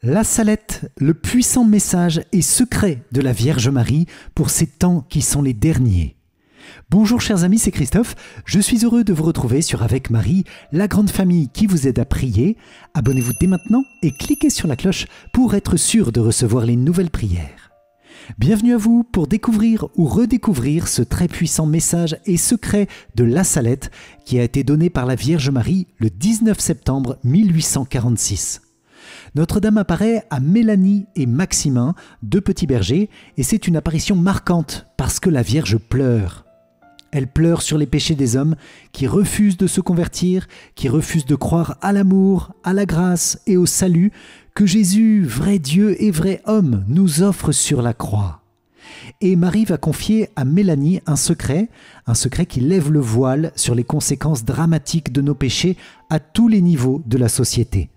La Salette, le puissant message et secret de la Vierge Marie pour ces temps qui sont les derniers. Bonjour chers amis, c'est Christophe. Je suis heureux de vous retrouver sur Avec Marie, la grande famille qui vous aide à prier. Abonnez-vous dès maintenant et cliquez sur la cloche pour être sûr de recevoir les nouvelles prières. Bienvenue à vous pour découvrir ou redécouvrir ce très puissant message et secret de la Salette qui a été donné par la Vierge Marie le 19 septembre 1846. Notre-Dame apparaît à Mélanie et Maximin, deux petits bergers, et c'est une apparition marquante parce que la Vierge pleure. Elle pleure sur les péchés des hommes qui refusent de se convertir, qui refusent de croire à l'amour, à la grâce et au salut que Jésus, vrai Dieu et vrai homme, nous offre sur la croix. Et Marie va confier à Mélanie un secret qui lève le voile sur les conséquences dramatiques de nos péchés à tous les niveaux de la société.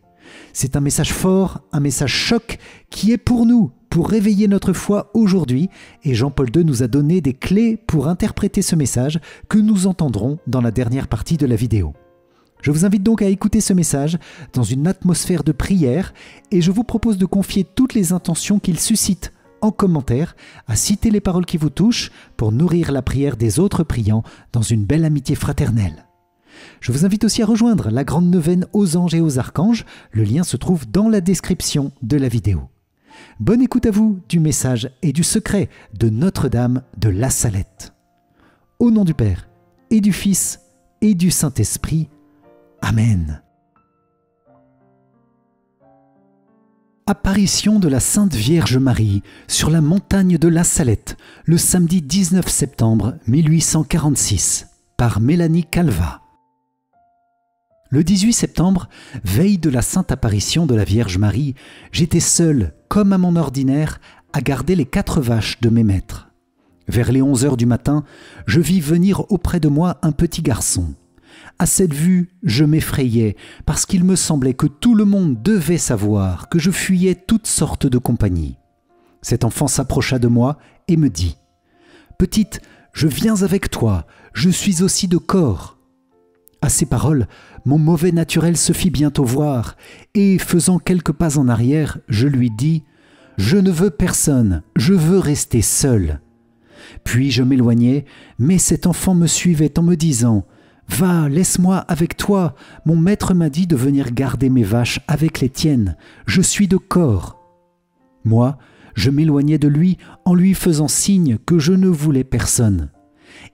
C'est un message fort, un message choc qui est pour nous, pour réveiller notre foi aujourd'hui. Et Jean-Paul II nous a donné des clés pour interpréter ce message que nous entendrons dans la dernière partie de la vidéo. Je vous invite donc à écouter ce message dans une atmosphère de prière et je vous propose de confier toutes les intentions qu'il suscite en commentaire, à citer les paroles qui vous touchent pour nourrir la prière des autres priants dans une belle amitié fraternelle. Je vous invite aussi à rejoindre la grande neuvaine aux anges et aux archanges. Le lien se trouve dans la description de la vidéo. Bonne écoute à vous du message et du secret de Notre-Dame de la Salette. Au nom du Père et du Fils et du Saint-Esprit. Amen. Apparition de la Sainte Vierge Marie sur la montagne de la Salette le samedi 19 septembre 1846 par Mélanie Calvat. Le 18 septembre, veille de la sainte apparition de la Vierge Marie, j'étais seul, comme à mon ordinaire, à garder les 4 vaches de mes maîtres. Vers les 11 heures du matin, je vis venir auprès de moi un petit garçon. À cette vue, je m'effrayais, parce qu'il me semblait que tout le monde devait savoir que je fuyais toutes sortes de compagnies. Cet enfant s'approcha de moi et me dit « Petite, je viens avec toi, je suis aussi de corps. » À ces paroles, mon mauvais naturel se fit bientôt voir, et faisant quelques pas en arrière, je lui dis « Je ne veux personne, je veux rester seul. » Puis je m'éloignai, mais cet enfant me suivait en me disant « Va, laisse-moi avec toi, mon maître m'a dit de venir garder mes vaches avec les tiennes, je suis de corps. » Moi, je m'éloignai de lui en lui faisant signe que je ne voulais personne.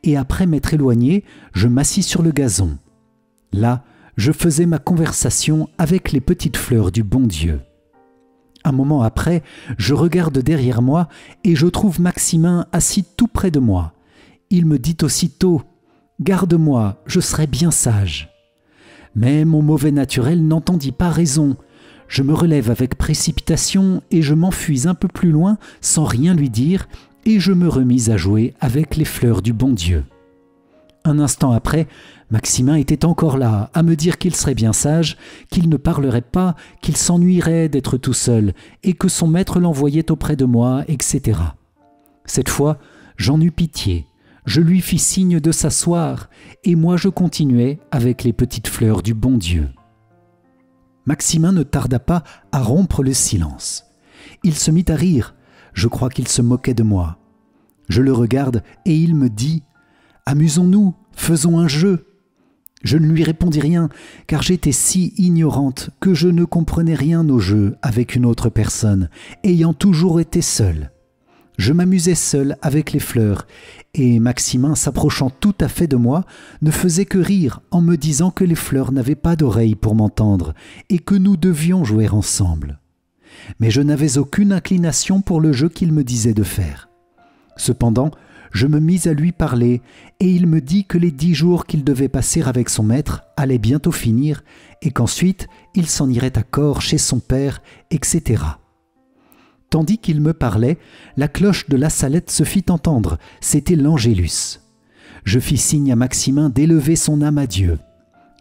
Et après m'être éloigné, je m'assis sur le gazon. Là, je faisais ma conversation avec les petites fleurs du bon Dieu. Un moment après, je regarde derrière moi et je trouve Maximin assis tout près de moi. Il me dit aussitôt « Garde-moi, je serai bien sage. » Mais mon mauvais naturel n'entendit pas raison. Je me relève avec précipitation et je m'enfuis un peu plus loin sans rien lui dire et je me remis à jouer avec les fleurs du bon Dieu. Un instant après, Maximin était encore là, à me dire qu'il serait bien sage, qu'il ne parlerait pas, qu'il s'ennuierait d'être tout seul, et que son maître l'envoyait auprès de moi, etc. Cette fois, j'en eus pitié. Je lui fis signe de s'asseoir, et moi je continuais avec les petites fleurs du bon Dieu. Maximin ne tarda pas à rompre le silence. Il se mit à rire. Je crois qu'il se moquait de moi. Je le regarde, et il me dit « Amusons-nous, faisons un jeu. » Je ne lui répondis rien, car j'étais si ignorante que je ne comprenais rien au jeu avec une autre personne, ayant toujours été seule. Je m'amusais seul avec les fleurs, et Maximin, s'approchant tout à fait de moi, ne faisait que rire en me disant que les fleurs n'avaient pas d'oreilles pour m'entendre, et que nous devions jouer ensemble. Mais je n'avais aucune inclination pour le jeu qu'il me disait de faire. Cependant, je me mis à lui parler, et il me dit que les 10 jours qu'il devait passer avec son maître allaient bientôt finir, et qu'ensuite il s'en irait à corps chez son père, etc. Tandis qu'il me parlait, la cloche de la Salette se fit entendre, c'était l'Angélus. Je fis signe à Maximin d'élever son âme à Dieu.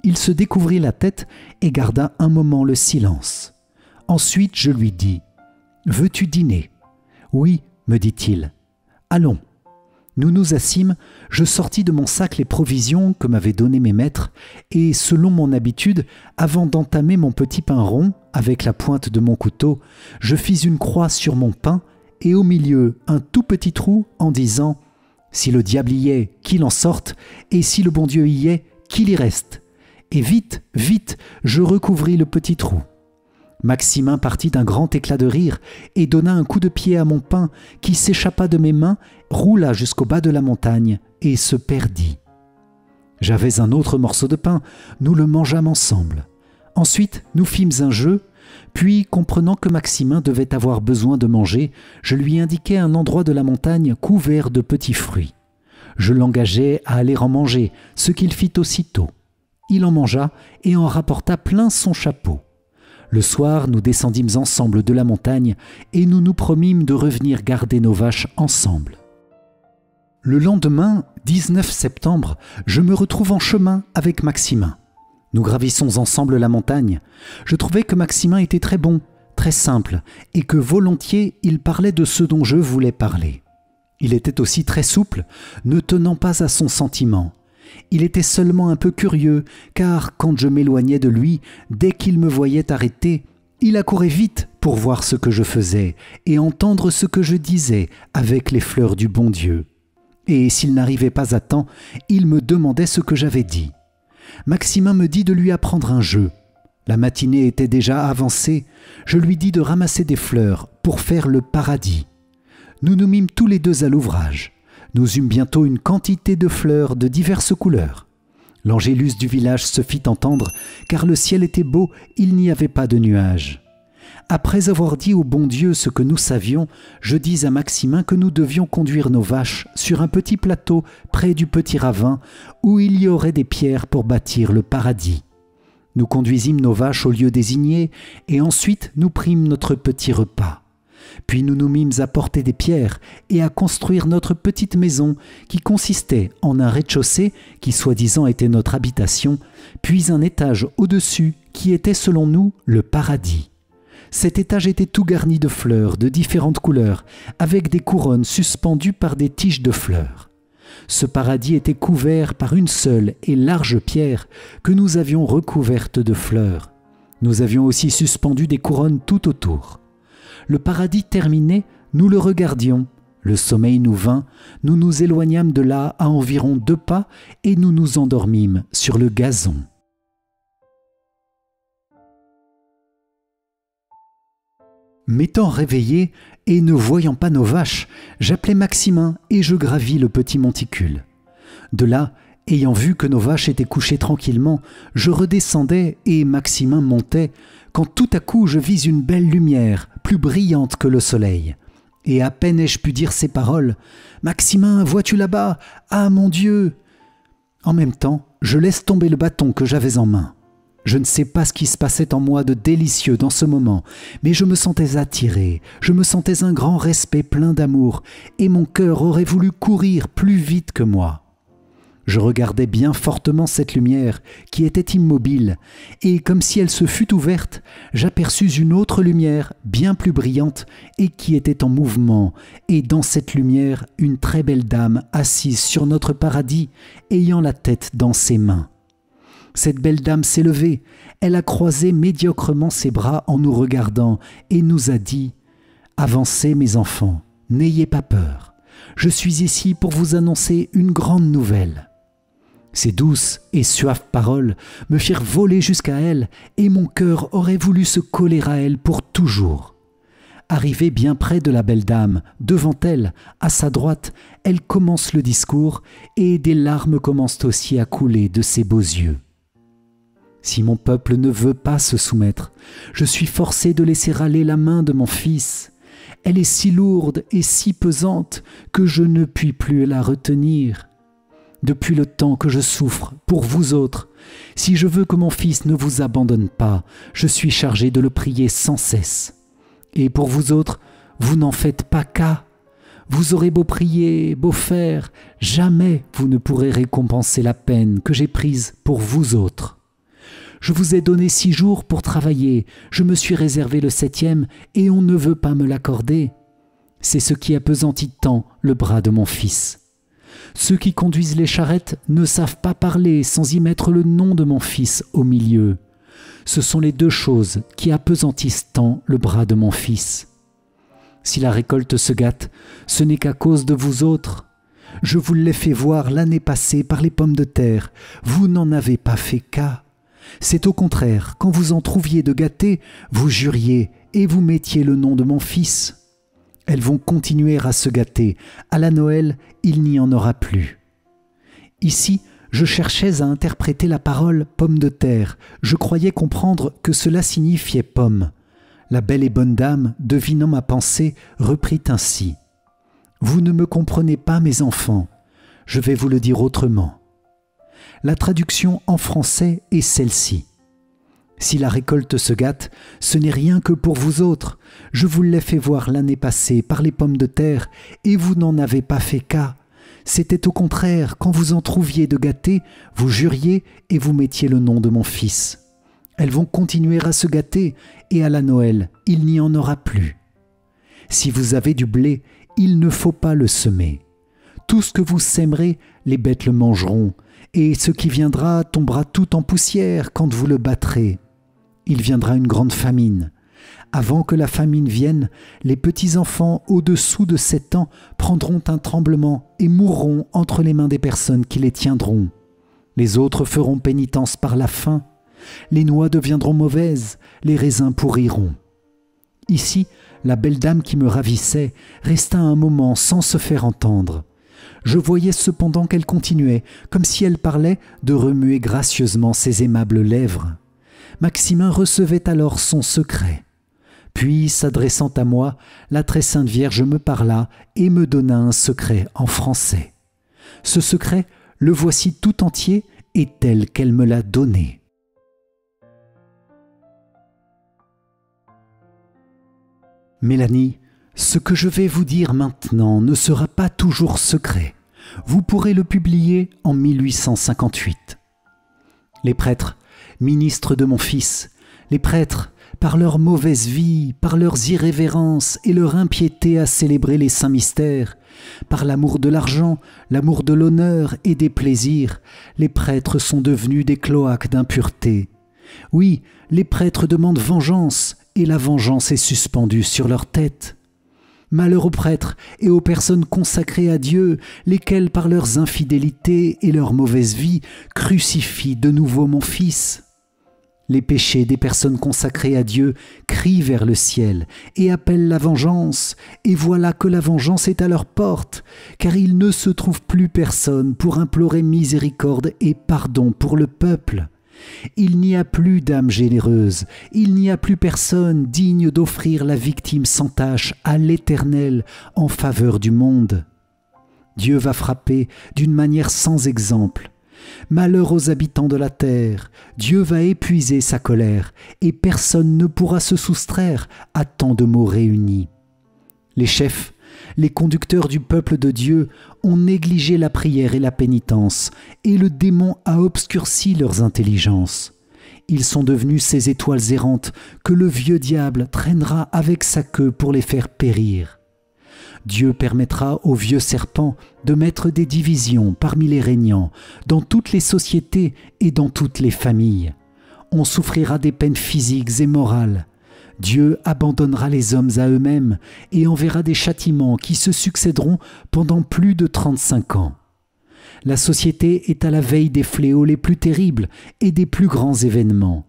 Il se découvrit la tête et garda un moment le silence. Ensuite je lui dis « Veux-tu dîner ?»« Oui, me dit-il. »« Allons. » Nous nous assîmes, je sortis de mon sac les provisions que m'avaient données mes maîtres, et selon mon habitude, avant d'entamer mon petit pain rond, avec la pointe de mon couteau, je fis une croix sur mon pain, et au milieu un tout petit trou en disant « Si le diable y est, qu'il en sorte, et si le bon Dieu y est, qu'il y reste. » Et vite, vite, je recouvris le petit trou. Maximin partit d'un grand éclat de rire et donna un coup de pied à mon pain qui s'échappa de mes mains, roula jusqu'au bas de la montagne et se perdit. J'avais un autre morceau de pain, nous le mangeâmes ensemble. Ensuite, nous fîmes un jeu, puis, comprenant que Maximin devait avoir besoin de manger, je lui indiquai un endroit de la montagne couvert de petits fruits. Je l'engageai à aller en manger, ce qu'il fit aussitôt. Il en mangea et en rapporta plein son chapeau. Le soir, nous descendîmes ensemble de la montagne et nous nous promîmes de revenir garder nos vaches ensemble. Le lendemain, 19 septembre, je me retrouve en chemin avec Maximin. Nous gravissons ensemble la montagne. Je trouvais que Maximin était très bon, très simple, et que volontiers il parlait de ce dont je voulais parler. Il était aussi très souple, ne tenant pas à son sentiment. Il était seulement un peu curieux, car quand je m'éloignais de lui, dès qu'il me voyait arrêter, il accourait vite pour voir ce que je faisais et entendre ce que je disais avec les fleurs du bon Dieu. Et s'il n'arrivait pas à temps, il me demandait ce que j'avais dit. Maximin me dit de lui apprendre un jeu. La matinée était déjà avancée, je lui dis de ramasser des fleurs pour faire le paradis. Nous nous mîmes tous les deux à l'ouvrage. Nous eûmes bientôt une quantité de fleurs de diverses couleurs. L'angélus du village se fit entendre, car le ciel était beau, il n'y avait pas de nuages. Après avoir dit au bon Dieu ce que nous savions, je dis à Maximin que nous devions conduire nos vaches sur un petit plateau près du petit ravin, où il y aurait des pierres pour bâtir le paradis. Nous conduisîmes nos vaches au lieu désigné, et ensuite nous prîmes notre petit repas. Puis nous nous mîmes à porter des pierres et à construire notre petite maison qui consistait en un rez-de-chaussée qui soi-disant était notre habitation, puis un étage au-dessus qui était selon nous le paradis. Cet étage était tout garni de fleurs de différentes couleurs, avec des couronnes suspendues par des tiges de fleurs. Ce paradis était couvert par une seule et large pierre que nous avions recouverte de fleurs. Nous avions aussi suspendu des couronnes tout autour. Le paradis terminé, nous le regardions. Le sommeil nous vint, nous nous éloignâmes de là à environ 2 pas et nous nous endormîmes sur le gazon. M'étant réveillé et ne voyant pas nos vaches, j'appelai Maximin et je gravis le petit monticule. De là, ayant vu que nos vaches étaient couchées tranquillement, je redescendais et Maximin montait, quand tout à coup je vis une belle lumière, plus brillante que le soleil. Et à peine ai-je pu dire ces paroles, « Maximin, vois-tu là-bas? Ah mon Dieu !» En même temps, je laisse tomber le bâton que j'avais en main. Je ne sais pas ce qui se passait en moi de délicieux dans ce moment, mais je me sentais attiré, je me sentais un grand respect plein d'amour, et mon cœur aurait voulu courir plus vite que moi. Je regardais bien fortement cette lumière qui était immobile, et comme si elle se fût ouverte, j'aperçus une autre lumière bien plus brillante et qui était en mouvement, et dans cette lumière une très belle dame assise sur notre paradis, ayant la tête dans ses mains. Cette belle dame s'est levée, elle a croisé médiocrement ses bras en nous regardant et nous a dit « Avancez mes enfants, n'ayez pas peur, je suis ici pour vous annoncer une grande nouvelle. » Ces douces et suaves paroles me firent voler jusqu'à elle et mon cœur aurait voulu se coller à elle pour toujours. Arrivée bien près de la belle dame, devant elle, à sa droite, elle commence le discours et des larmes commencent aussi à couler de ses beaux yeux. Si mon peuple ne veut pas se soumettre, je suis forcé de laisser aller la main de mon fils. Elle est si lourde et si pesante que je ne puis plus la retenir. Depuis le temps que je souffre pour vous autres, si je veux que mon fils ne vous abandonne pas, je suis chargé de le prier sans cesse. Et pour vous autres, vous n'en faites pas cas. Vous aurez beau prier, beau faire, jamais vous ne pourrez récompenser la peine que j'ai prise pour vous autres. Je vous ai donné 6 jours pour travailler, je me suis réservé le 7e et on ne veut pas me l'accorder. C'est ce qui appesantit tant le bras de mon fils. Ceux qui conduisent les charrettes ne savent pas parler sans y mettre le nom de mon fils au milieu. Ce sont les deux choses qui appesantissent tant le bras de mon fils. Si la récolte se gâte, ce n'est qu'à cause de vous autres. Je vous l'ai fait voir l'année passée par les pommes de terre. Vous n'en avez pas fait cas. C'est au contraire, quand vous en trouviez de gâtés, vous juriez et vous mettiez le nom de mon fils. Elles vont continuer à se gâter. À la Noël, il n'y en aura plus. Ici, je cherchais à interpréter la parole « pomme de terre ». Je croyais comprendre que cela signifiait « pomme ». La belle et bonne dame, devinant ma pensée, reprit ainsi. « Vous ne me comprenez pas, mes enfants. Je vais vous le dire autrement. » La traduction en français est celle-ci. Si la récolte se gâte, ce n'est rien que pour vous autres. Je vous l'ai fait voir l'année passée par les pommes de terre, et vous n'en avez pas fait cas. C'était au contraire, quand vous en trouviez de gâtés, vous juriez et vous mettiez le nom de mon fils. Elles vont continuer à se gâter, et à la Noël, il n'y en aura plus. Si vous avez du blé, il ne faut pas le semer. Tout ce que vous sèmerez, les bêtes le mangeront, et ce qui viendra tombera tout en poussière quand vous le battrez. Il viendra une grande famine. Avant que la famine vienne, les petits-enfants au-dessous de 7 ans prendront un tremblement et mourront entre les mains des personnes qui les tiendront. Les autres feront pénitence par la faim. Les noix deviendront mauvaises, les raisins pourriront. Ici, la belle dame qui me ravissait resta un moment sans se faire entendre. Je voyais cependant qu'elle continuait, comme si elle parlait, de remuer gracieusement ses aimables lèvres. Maximin recevait alors son secret. Puis, s'adressant à moi, la très sainte Vierge me parla et me donna un secret en français. Ce secret, le voici tout entier et tel qu'elle me l'a donné. Mélanie, ce que je vais vous dire maintenant ne sera pas toujours secret. Vous pourrez le publier en 1858. Les prêtres, ministres de mon fils, les prêtres, par leur mauvaise vie, par leurs irrévérences et leur impiété à célébrer les saints mystères, par l'amour de l'argent, l'amour de l'honneur et des plaisirs, les prêtres sont devenus des cloaques d'impureté. Oui, les prêtres demandent vengeance, et la vengeance est suspendue sur leur tête. Malheur aux prêtres et aux personnes consacrées à Dieu, lesquels par leurs infidélités et leur mauvaise vie crucifient de nouveau mon Fils. Les péchés des personnes consacrées à Dieu crient vers le ciel et appellent la vengeance, et voilà que la vengeance est à leur porte, car il ne se trouve plus personne pour implorer miséricorde et pardon pour le peuple. Il n'y a plus d'âme généreuse, il n'y a plus personne digne d'offrir la victime sans tache à l'Éternel en faveur du monde. Dieu va frapper d'une manière sans exemple. Malheur aux habitants de la terre, Dieu va épuiser sa colère et personne ne pourra se soustraire à tant de maux réunis. Les chefs, les conducteurs du peuple de Dieu ont négligé la prière et la pénitence, et le démon a obscurci leurs intelligences. Ils sont devenus ces étoiles errantes que le vieux diable traînera avec sa queue pour les faire périr. Dieu permettra au vieux serpent de mettre des divisions parmi les régnants, dans toutes les sociétés et dans toutes les familles. On souffrira des peines physiques et morales. Dieu abandonnera les hommes à eux-mêmes et enverra des châtiments qui se succéderont pendant plus de 35 ans. La société est à la veille des fléaux les plus terribles et des plus grands événements.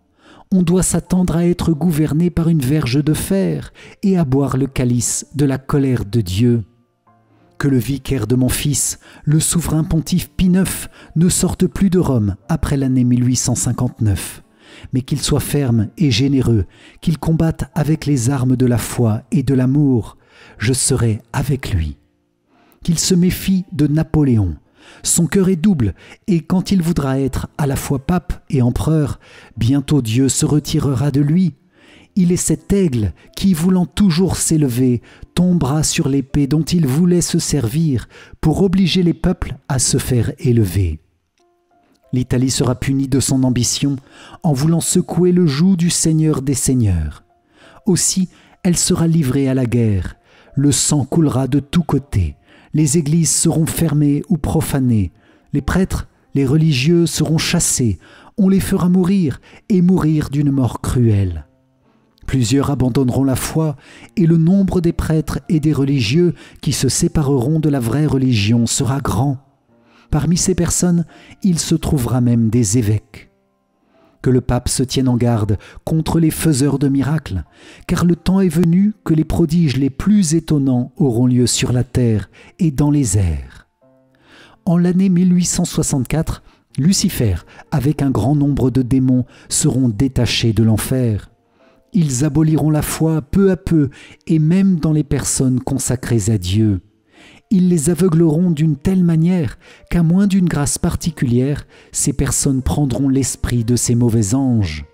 On doit s'attendre à être gouverné par une verge de fer et à boire le calice de la colère de Dieu. Que le vicaire de mon fils, le souverain pontife Pie IX, ne sorte plus de Rome après l'année 1859. Mais qu'il soit ferme et généreux, qu'il combatte avec les armes de la foi et de l'amour, je serai avec lui. Qu'il se méfie de Napoléon. Son cœur est double, et quand il voudra être à la fois pape et empereur, bientôt Dieu se retirera de lui. Il est cet aigle qui, voulant toujours s'élever, tombera sur l'épée dont il voulait se servir pour obliger les peuples à se faire élever. L'Italie sera punie de son ambition en voulant secouer le joug du Seigneur des Seigneurs. Aussi, elle sera livrée à la guerre. Le sang coulera de tous côtés. Les églises seront fermées ou profanées. Les prêtres, les religieux seront chassés. On les fera mourir, et mourir d'une mort cruelle. Plusieurs abandonneront la foi, et le nombre des prêtres et des religieux qui se sépareront de la vraie religion sera grand. Parmi ces personnes, il se trouvera même des évêques. Que le pape se tienne en garde contre les faiseurs de miracles, car le temps est venu que les prodiges les plus étonnants auront lieu sur la terre et dans les airs. En l'année 1864, Lucifer, avec un grand nombre de démons, seront détachés de l'enfer. Ils aboliront la foi peu à peu, et même dans les personnes consacrées à Dieu. Ils les aveugleront d'une telle manière qu'à moins d'une grâce particulière, ces personnes prendront l'esprit de ces mauvais anges.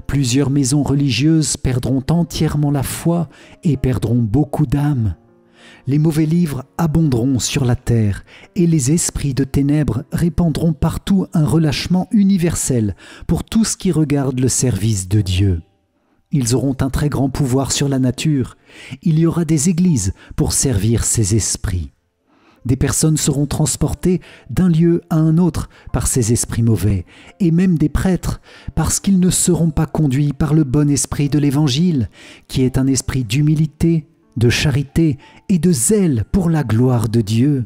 Plusieurs maisons religieuses perdront entièrement la foi et perdront beaucoup d'âmes. Les mauvais livres abonderont sur la terre et les esprits de ténèbres répandront partout un relâchement universel pour tout ce qui regarde le service de Dieu. Ils auront un très grand pouvoir sur la nature. Il y aura des églises pour servir ces esprits. Des personnes seront transportées d'un lieu à un autre par ces esprits mauvais, et même des prêtres, parce qu'ils ne seront pas conduits par le bon esprit de l'Évangile, qui est un esprit d'humilité, de charité et de zèle pour la gloire de Dieu.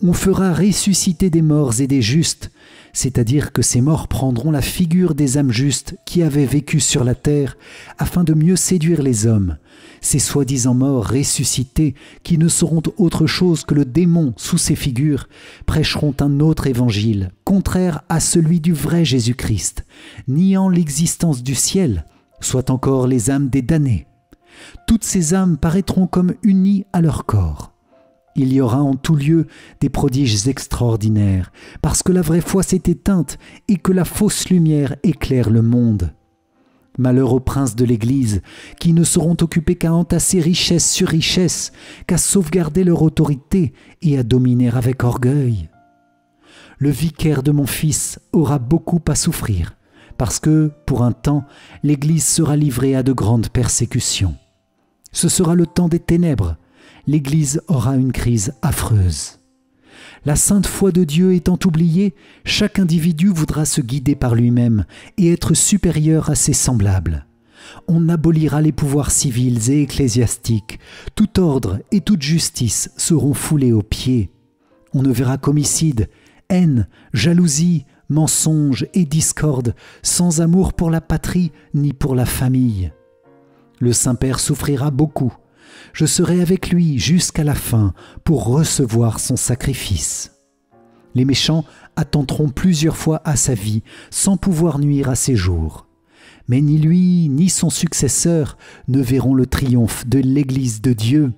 On fera ressusciter des morts et des justes, c'est-à-dire que ces morts prendront la figure des âmes justes qui avaient vécu sur la terre afin de mieux séduire les hommes. Ces soi-disant morts ressuscités, qui ne seront autre chose que le démon sous ces figures, prêcheront un autre évangile, contraire à celui du vrai Jésus-Christ, niant l'existence du ciel, soit encore les âmes des damnés. Toutes ces âmes paraîtront comme unies à leur corps. Il y aura en tout lieu des prodiges extraordinaires, parce que la vraie foi s'est éteinte et que la fausse lumière éclaire le monde. Malheur aux princes de l'Église, qui ne seront occupés qu'à entasser richesse sur richesse, qu'à sauvegarder leur autorité et à dominer avec orgueil. Le vicaire de mon fils aura beaucoup à souffrir, parce que, pour un temps, l'Église sera livrée à de grandes persécutions. Ce sera le temps des ténèbres. L'Église aura une crise affreuse. La sainte foi de Dieu étant oubliée, chaque individu voudra se guider par lui-même et être supérieur à ses semblables. On abolira les pouvoirs civils et ecclésiastiques. Tout ordre et toute justice seront foulés aux pieds. On ne verra qu'homicide, haine, jalousie, mensonge et discorde, sans amour pour la patrie ni pour la famille. Le Saint-Père souffrira beaucoup. Je serai avec lui jusqu'à la fin pour recevoir son sacrifice. Les méchants attenteront plusieurs fois à sa vie sans pouvoir nuire à ses jours. Mais ni lui ni son successeur ne verront le triomphe de l'Église de Dieu.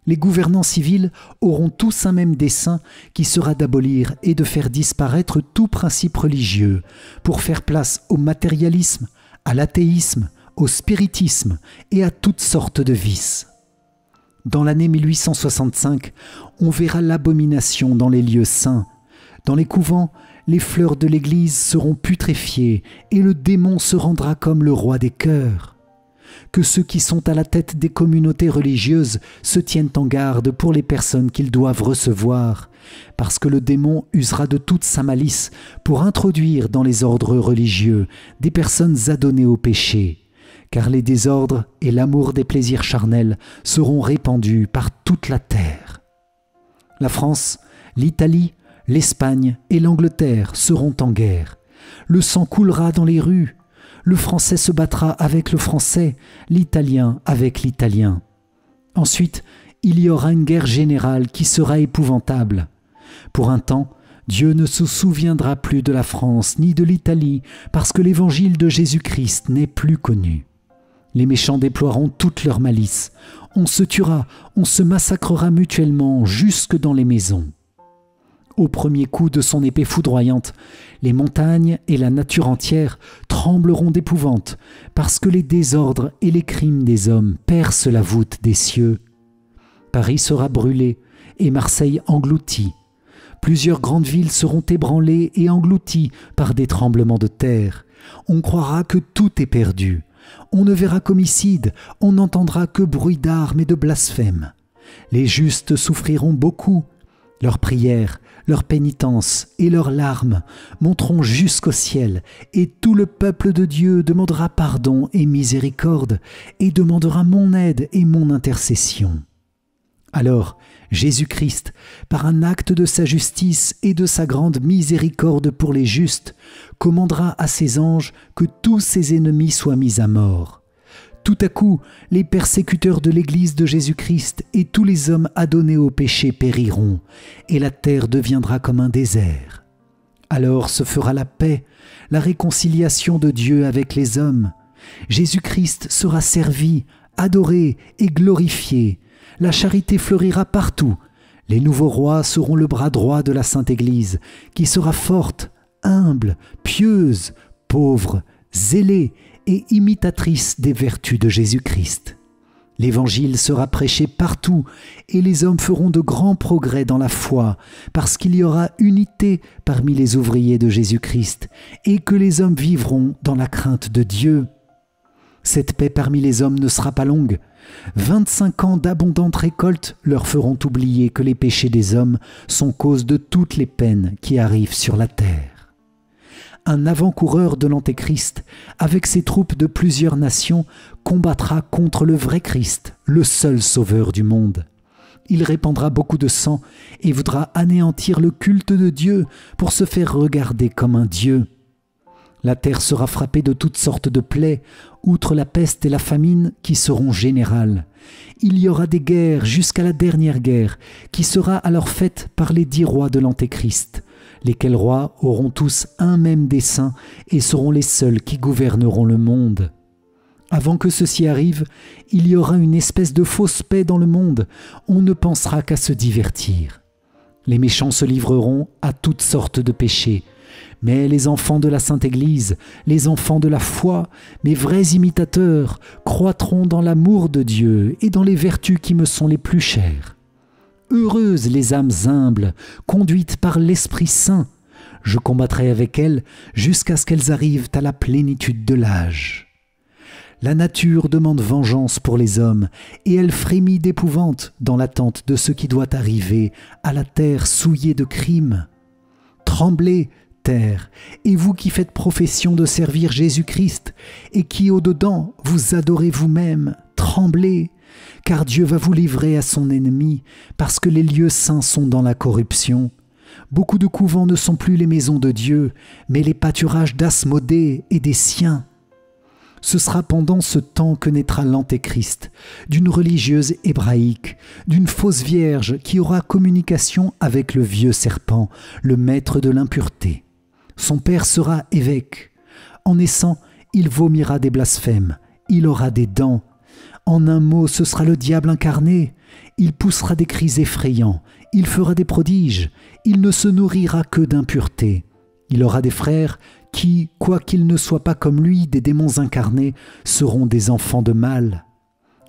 Les gouvernants civils auront tous un même dessein qui sera d'abolir et de faire disparaître tout principe religieux pour faire place au matérialisme, à l'athéisme, au spiritisme et à toutes sortes de vices. Dans l'année 1865, on verra l'abomination dans les lieux saints. Dans les couvents, les fleurs de l'Église seront putréfiées et le démon se rendra comme le roi des cœurs. Que ceux qui sont à la tête des communautés religieuses se tiennent en garde pour les personnes qu'ils doivent recevoir, parce que le démon usera de toute sa malice pour introduire dans les ordres religieux des personnes adonnées au péché. Car les désordres et l'amour des plaisirs charnels seront répandus par toute la terre. La France, l'Italie, l'Espagne et l'Angleterre seront en guerre. Le sang coulera dans les rues. Le français se battra avec le français, l'italien avec l'italien. Ensuite, il y aura une guerre générale qui sera épouvantable. Pour un temps, Dieu ne se souviendra plus de la France ni de l'Italie parce que l'évangile de Jésus-Christ n'est plus connu. Les méchants déploieront toute leur malice. On se tuera, on se massacrera mutuellement jusque dans les maisons. Au premier coup de son épée foudroyante, les montagnes et la nature entière trembleront d'épouvante parce que les désordres et les crimes des hommes percent la voûte des cieux. Paris sera brûlé et Marseille engloutie. Plusieurs grandes villes seront ébranlées et englouties par des tremblements de terre. On croira que tout est perdu. On ne verra qu'homicide, on n'entendra que bruit d'armes et de blasphèmes. Les justes souffriront beaucoup. Leurs prières, leur pénitence et leurs larmes monteront jusqu'au ciel, et tout le peuple de Dieu demandera pardon et miséricorde, et demandera mon aide et mon intercession. Alors Jésus-Christ, par un acte de sa justice et de sa grande miséricorde pour les justes, commandera à ses anges que tous ses ennemis soient mis à mort. Tout à coup, les persécuteurs de l'Église de Jésus-Christ et tous les hommes adonnés au péché périront, et la terre deviendra comme un désert. Alors se fera la paix, la réconciliation de Dieu avec les hommes. Jésus-Christ sera servi, adoré et glorifié. La charité fleurira partout. Les nouveaux rois seront le bras droit de la Sainte Église, qui sera forte, humble, pieuse, pauvre, zélée et imitatrice des vertus de Jésus-Christ. L'Évangile sera prêché partout et les hommes feront de grands progrès dans la foi parce qu'il y aura unité parmi les ouvriers de Jésus-Christ et que les hommes vivront dans la crainte de Dieu. Cette paix parmi les hommes ne sera pas longue. 25 ans d'abondantes récoltes leur feront oublier que les péchés des hommes sont cause de toutes les peines qui arrivent sur la terre. Un avant-coureur de l'Antéchrist, avec ses troupes de plusieurs nations, combattra contre le vrai Christ, le seul sauveur du monde. Il répandra beaucoup de sang et voudra anéantir le culte de Dieu pour se faire regarder comme un Dieu. La terre sera frappée de toutes sortes de plaies, outre la peste et la famine qui seront générales. Il y aura des guerres jusqu'à la dernière guerre, qui sera alors faite par les 10 rois de l'Antéchrist, lesquels rois auront tous un même dessein et seront les seuls qui gouverneront le monde. Avant que ceci arrive, il y aura une espèce de fausse paix dans le monde. On ne pensera qu'à se divertir. Les méchants se livreront à toutes sortes de péchés. Mais les enfants de la Sainte Église, les enfants de la foi, mes vrais imitateurs, croîtront dans l'amour de Dieu et dans les vertus qui me sont les plus chères. Heureuses les âmes humbles, conduites par l'Esprit Saint. Je combattrai avec elles jusqu'à ce qu'elles arrivent à la plénitude de l'âge. La nature demande vengeance pour les hommes, et elle frémit d'épouvante dans l'attente de ce qui doit arriver à la terre souillée de crimes. Tremblez, terre, et vous qui faites profession de servir Jésus-Christ, et qui au-dedans vous adorez vous-même, tremblez, car Dieu va vous livrer à son ennemi, parce que les lieux saints sont dans la corruption. Beaucoup de couvents ne sont plus les maisons de Dieu, mais les pâturages d'Asmodée et des siens. Ce sera pendant ce temps que naîtra l'Antéchrist, d'une religieuse hébraïque, d'une fausse vierge qui aura communication avec le vieux serpent, le maître de l'impureté. Son père sera évêque. En naissant, il vomira des blasphèmes, il aura des dents. En un mot, ce sera le diable incarné. Il poussera des cris effrayants, il fera des prodiges, il ne se nourrira que d'impureté. Il aura des frères qui, quoiqu'ils ne soient pas comme lui des démons incarnés, seront des enfants de mal.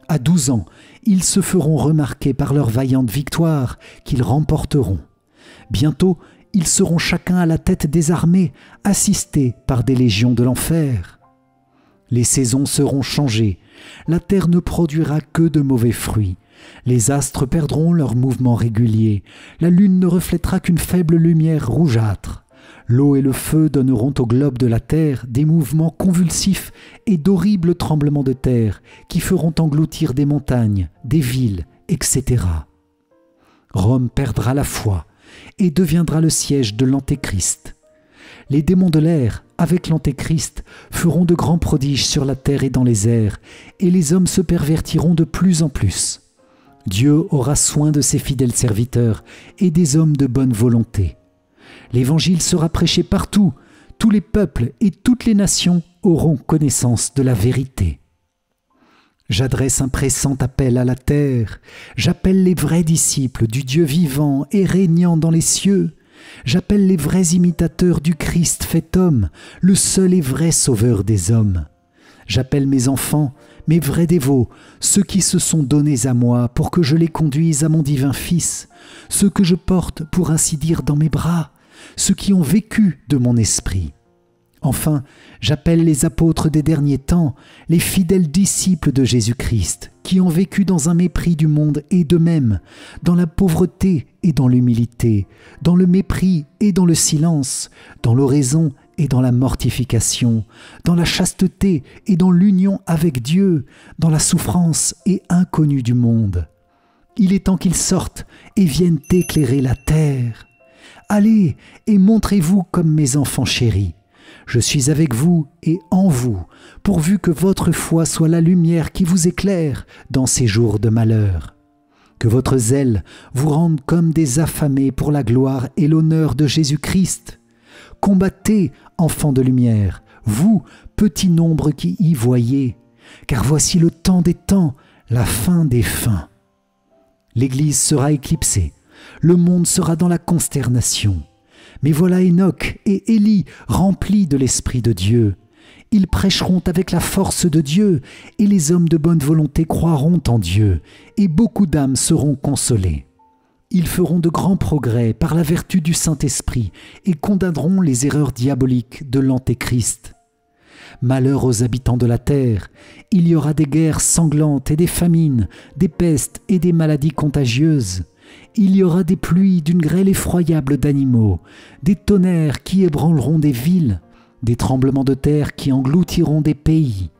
À 12 ans, ils se feront remarquer par leur vaillante victoire qu'ils remporteront. Bientôt, ils seront chacun à la tête des armées, assistés par des légions de l'enfer. Les saisons seront changées, la terre ne produira que de mauvais fruits. Les astres perdront leur mouvement régulier, la lune ne reflètera qu'une faible lumière rougeâtre. L'eau et le feu donneront au globe de la terre des mouvements convulsifs et d'horribles tremblements de terre qui feront engloutir des montagnes, des villes, etc. Rome perdra la foi et deviendra le siège de l'Antéchrist. Les démons de l'air, avec l'Antéchrist, feront de grands prodiges sur la terre et dans les airs, et les hommes se pervertiront de plus en plus. Dieu aura soin de ses fidèles serviteurs et des hommes de bonne volonté. L'Évangile sera prêché partout, tous les peuples et toutes les nations auront connaissance de la vérité. J'adresse un pressant appel à la terre, j'appelle les vrais disciples du Dieu vivant et régnant dans les cieux, j'appelle les vrais imitateurs du Christ fait homme, le seul et vrai sauveur des hommes. J'appelle mes enfants, mes vrais dévots, ceux qui se sont donnés à moi pour que je les conduise à mon divin Fils, ceux que je porte pour ainsi dire dans mes bras, ceux qui ont vécu de mon esprit. Enfin, j'appelle les apôtres des derniers temps, les fidèles disciples de Jésus-Christ, qui ont vécu dans un mépris du monde et d'eux-mêmes, dans la pauvreté et dans l'humilité, dans le mépris et dans le silence, dans l'oraison et dans la mortification, dans la chasteté et dans l'union avec Dieu, dans la souffrance et inconnue du monde. Il est temps qu'ils sortent et viennent éclairer la terre. Allez et montrez-vous comme mes enfants chéris. Je suis avec vous et en vous, pourvu que votre foi soit la lumière qui vous éclaire dans ces jours de malheur. Que votre zèle vous rende comme des affamés pour la gloire et l'honneur de Jésus-Christ. Combattez, enfants de lumière, vous, petit nombre qui y voyez, car voici le temps des temps, la fin des fins. L'Église sera éclipsée, le monde sera dans la consternation. Mais voilà Enoch et Élie remplis de l'Esprit de Dieu. Ils prêcheront avec la force de Dieu, et les hommes de bonne volonté croiront en Dieu, et beaucoup d'âmes seront consolées. Ils feront de grands progrès par la vertu du Saint-Esprit, et condamneront les erreurs diaboliques de l'Antéchrist. Malheur aux habitants de la terre, il y aura des guerres sanglantes et des famines, des pestes et des maladies contagieuses. Il y aura des pluies d'une grêle effroyable d'animaux, des tonnerres qui ébranleront des villes, des tremblements de terre qui engloutiront des pays.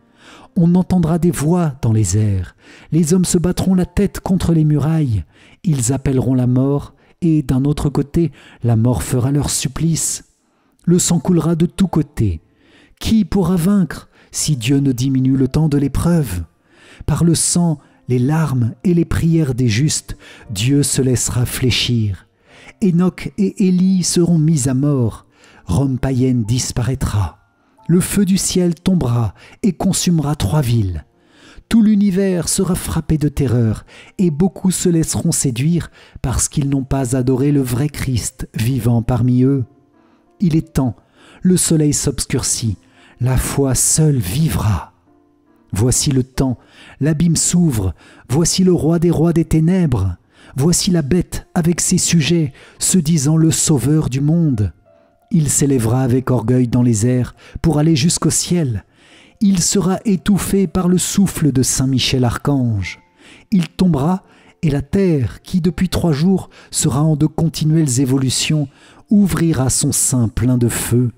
On entendra des voix dans les airs, les hommes se battront la tête contre les murailles, ils appelleront la mort, et d'un autre côté, la mort fera leur supplice. Le sang coulera de tous côtés. Qui pourra vaincre si Dieu ne diminue le temps de l'épreuve? Par le sang, les larmes et les prières des justes, Dieu se laissera fléchir. Enoch et Élie seront mis à mort. Rome païenne disparaîtra. Le feu du ciel tombera et consumera 3 villes. Tout l'univers sera frappé de terreur, et beaucoup se laisseront séduire parce qu'ils n'ont pas adoré le vrai Christ vivant parmi eux. Il est temps, le soleil s'obscurcit, la foi seule vivra. Voici le temps, l'abîme s'ouvre, voici le roi des rois des ténèbres, voici la bête avec ses sujets, se disant le sauveur du monde. Il s'élèvera avec orgueil dans les airs pour aller jusqu'au ciel. Il sera étouffé par le souffle de Saint Michel Archange. Il tombera et la terre, qui depuis 3 jours sera en de continuelles évolutions, ouvrira son sein plein de feu.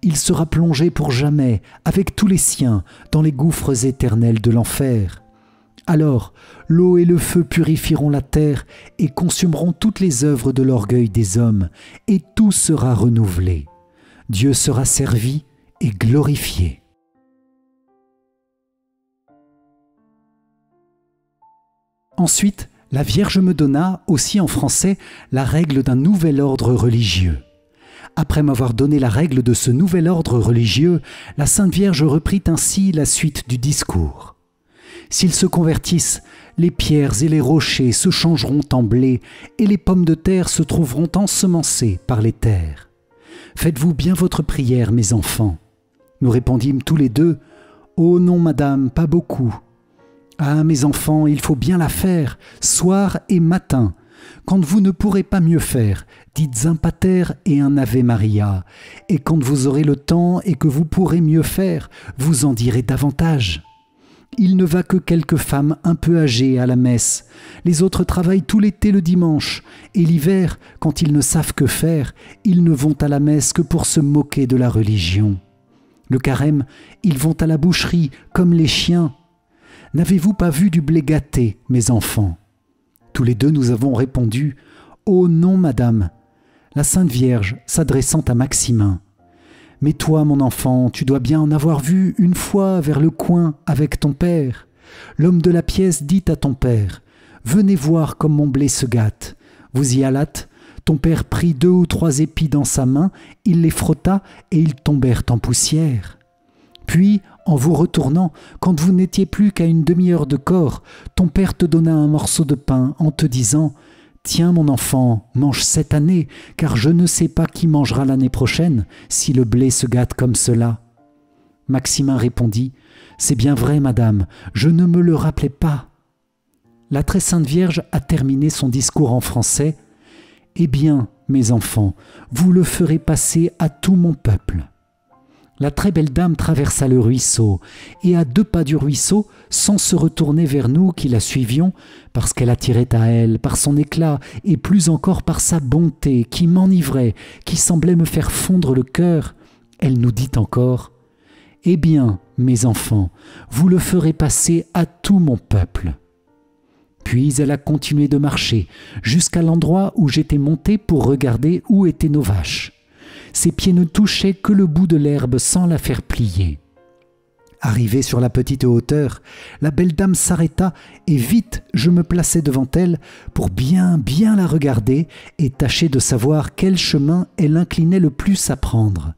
Il sera plongé pour jamais, avec tous les siens, dans les gouffres éternels de l'enfer. Alors, l'eau et le feu purifieront la terre et consumeront toutes les œuvres de l'orgueil des hommes, et tout sera renouvelé. Dieu sera servi et glorifié. Ensuite, la Vierge me donna, aussi en français, la règle d'un nouvel ordre religieux. Après m'avoir donné la règle de ce nouvel ordre religieux, la Sainte Vierge reprit ainsi la suite du discours. S'ils se convertissent, les pierres et les rochers se changeront en blé, et les pommes de terre se trouveront ensemencées par les terres. Faites-vous bien votre prière, mes enfants. Nous répondîmes tous les deux, « Oh non, madame, pas beaucoup. » Ah, mes enfants, il faut bien la faire, soir et matin. Quand vous ne pourrez pas mieux faire, dites un pater et un Ave Maria. Et quand vous aurez le temps et que vous pourrez mieux faire, vous en direz davantage. Il ne va que quelques femmes un peu âgées à la messe. Les autres travaillent tout l'été le dimanche. Et l'hiver, quand ils ne savent que faire, ils ne vont à la messe que pour se moquer de la religion. Le carême, ils vont à la boucherie comme les chiens. N'avez-vous pas vu du blé gâté, mes enfants? Tous les deux nous avons répondu « Oh non, madame !» La Sainte Vierge, s'adressant à Maximin. « Mais toi, mon enfant, tu dois bien en avoir vu une fois vers le coin avec ton père. L'homme de la pièce dit à ton père « Venez voir comme mon blé se gâte. » Vous y allâtes. Ton père prit 2 ou 3 épis dans sa main, il les frotta et ils tombèrent en poussière. Puis, en vous retournant, quand vous n'étiez plus qu'à une demi-heure de corps, ton père te donna un morceau de pain en te disant « Tiens, mon enfant, mange cette année, car je ne sais pas qui mangera l'année prochaine si le blé se gâte comme cela. » Maximin répondit « C'est bien vrai, madame, je ne me le rappelais pas. » La très sainte Vierge a terminé son discours en français « Eh bien, mes enfants, vous le ferez passer à tout mon peuple. » La très belle dame traversa le ruisseau, et à 2 pas du ruisseau, sans se retourner vers nous qui la suivions, parce qu'elle attirait à elle par son éclat, et plus encore par sa bonté qui m'enivrait, qui semblait me faire fondre le cœur, elle nous dit encore « Eh bien, mes enfants, vous le ferez passer à tout mon peuple. » Puis elle a continué de marcher, jusqu'à l'endroit où j'étais monté pour regarder où étaient nos vaches. Ses pieds ne touchaient que le bout de l'herbe sans la faire plier. Arrivée sur la petite hauteur, la belle dame s'arrêta et vite je me plaçai devant elle pour bien la regarder et tâcher de savoir quel chemin elle inclinait le plus à prendre.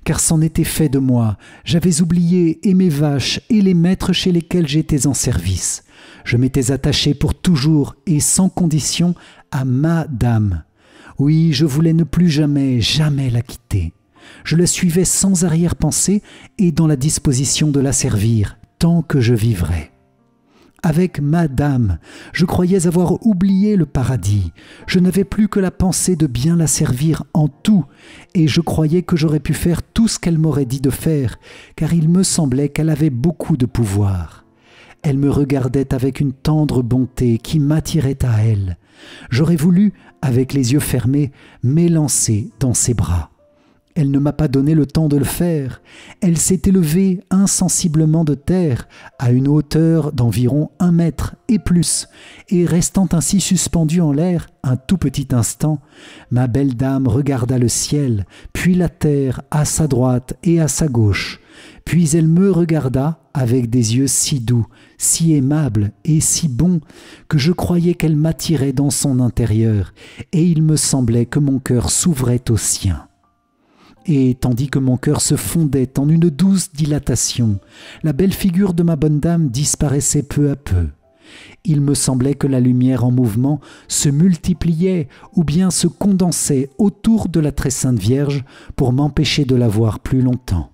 Car c'en était fait de moi, j'avais oublié et mes vaches et les maîtres chez lesquels j'étais en service. Je m'étais attaché pour toujours et sans condition à ma dame. Oui, je voulais ne plus jamais la quitter. Je la suivais sans arrière-pensée et dans la disposition de la servir, tant que je vivrais. Avec ma dame, je croyais avoir oublié le paradis. Je n'avais plus que la pensée de bien la servir en tout, et je croyais que j'aurais pu faire tout ce qu'elle m'aurait dit de faire, car il me semblait qu'elle avait beaucoup de pouvoir. Elle me regardait avec une tendre bonté qui m'attirait à elle. J'aurais voulu, avec les yeux fermés, m'élancer dans ses bras. Elle ne m'a pas donné le temps de le faire. Elle s'est élevée insensiblement de terre, à une hauteur d'environ 1 mètre et plus, et restant ainsi suspendue en l'air un tout petit instant, ma belle dame regarda le ciel, puis la terre à sa droite et à sa gauche. Puis elle me regarda avec des yeux si doux, si aimables et si bons que je croyais qu'elle m'attirait dans son intérieur, et il me semblait que mon cœur s'ouvrait au sien. Et tandis que mon cœur se fondait en une douce dilatation, la belle figure de ma bonne dame disparaissait peu à peu. Il me semblait que la lumière en mouvement se multipliait ou bien se condensait autour de la très sainte Vierge pour m'empêcher de la voir plus longtemps.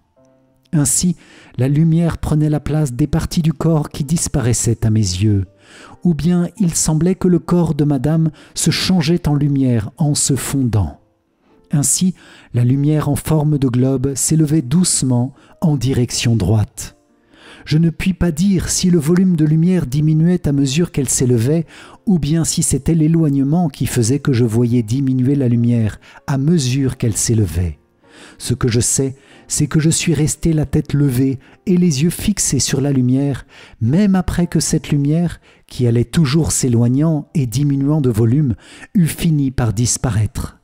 Ainsi, la lumière prenait la place des parties du corps qui disparaissaient à mes yeux, ou bien il semblait que le corps de madame se changeait en lumière en se fondant. Ainsi, la lumière en forme de globe s'élevait doucement en direction droite. Je ne puis pas dire si le volume de lumière diminuait à mesure qu'elle s'élevait, ou bien si c'était l'éloignement qui faisait que je voyais diminuer la lumière à mesure qu'elle s'élevait. Ce que je sais, c'est que je suis resté la tête levée et les yeux fixés sur la lumière, même après que cette lumière, qui allait toujours s'éloignant et diminuant de volume, eut fini par disparaître.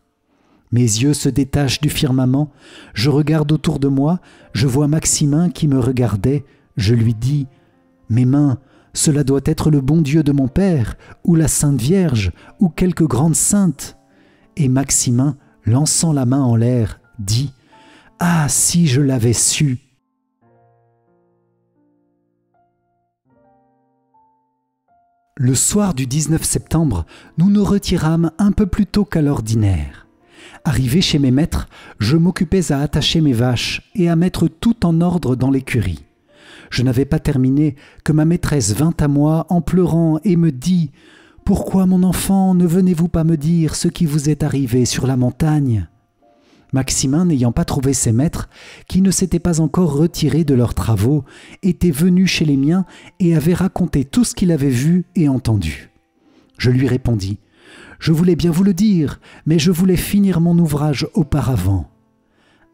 Mes yeux se détachent du firmament, je regarde autour de moi, je vois Maximin qui me regardait, je lui dis « Mes mains, cela doit être le bon Dieu de mon père, ou la Sainte Vierge, ou quelque grande sainte. » Et Maximin, lançant la main en l'air, dit « Ah, si je l'avais su !» Le soir du 19 septembre, nous nous retirâmes un peu plus tôt qu'à l'ordinaire. Arrivé chez mes maîtres, je m'occupais à attacher mes vaches et à mettre tout en ordre dans l'écurie. Je n'avais pas terminé que ma maîtresse vint à moi en pleurant et me dit « Pourquoi, mon enfant, ne venez-vous pas me dire ce qui vous est arrivé sur la montagne ?» Maximin, n'ayant pas trouvé ses maîtres, qui ne s'étaient pas encore retirés de leurs travaux, était venu chez les miens et avait raconté tout ce qu'il avait vu et entendu. Je lui répondis « Je voulais bien vous le dire, mais je voulais finir mon ouvrage auparavant. »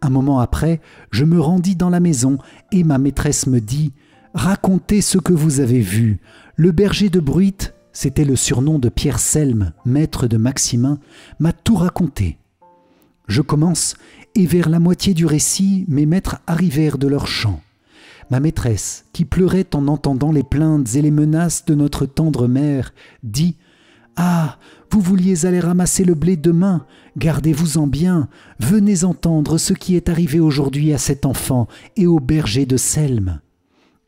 Un moment après, je me rendis dans la maison et ma maîtresse me dit « Racontez ce que vous avez vu. Le berger de Bruit, c'était le surnom de Pierre Selme, maître de Maximin, m'a tout raconté. » Je commence, et vers la moitié du récit, mes maîtres arrivèrent de leur champ. Ma maîtresse, qui pleurait en entendant les plaintes et les menaces de notre tendre mère, dit « Ah, vous vouliez aller ramasser le blé demain, gardez-vous-en bien, venez entendre ce qui est arrivé aujourd'hui à cet enfant et au berger de Selme. »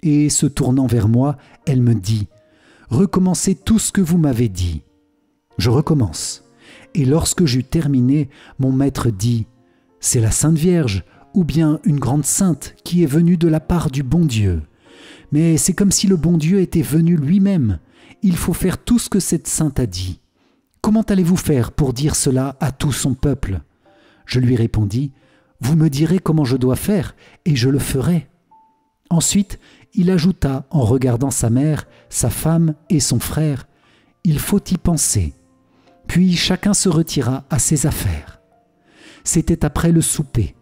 Et se tournant vers moi, elle me dit « Recommencez tout ce que vous m'avez dit. » Je recommence. Et lorsque j'eus terminé, mon maître dit « C'est la Sainte Vierge, ou bien une grande sainte qui est venue de la part du bon Dieu. Mais c'est comme si le bon Dieu était venu lui-même. Il faut faire tout ce que cette sainte a dit. Comment allez-vous faire pour dire cela à tout son peuple ?» Je lui répondis « Vous me direz comment je dois faire, et je le ferai. » Ensuite, il ajouta en regardant sa mère, sa femme et son frère, « Il faut y penser. » Puis chacun se retira à ses affaires. C'était après le souper.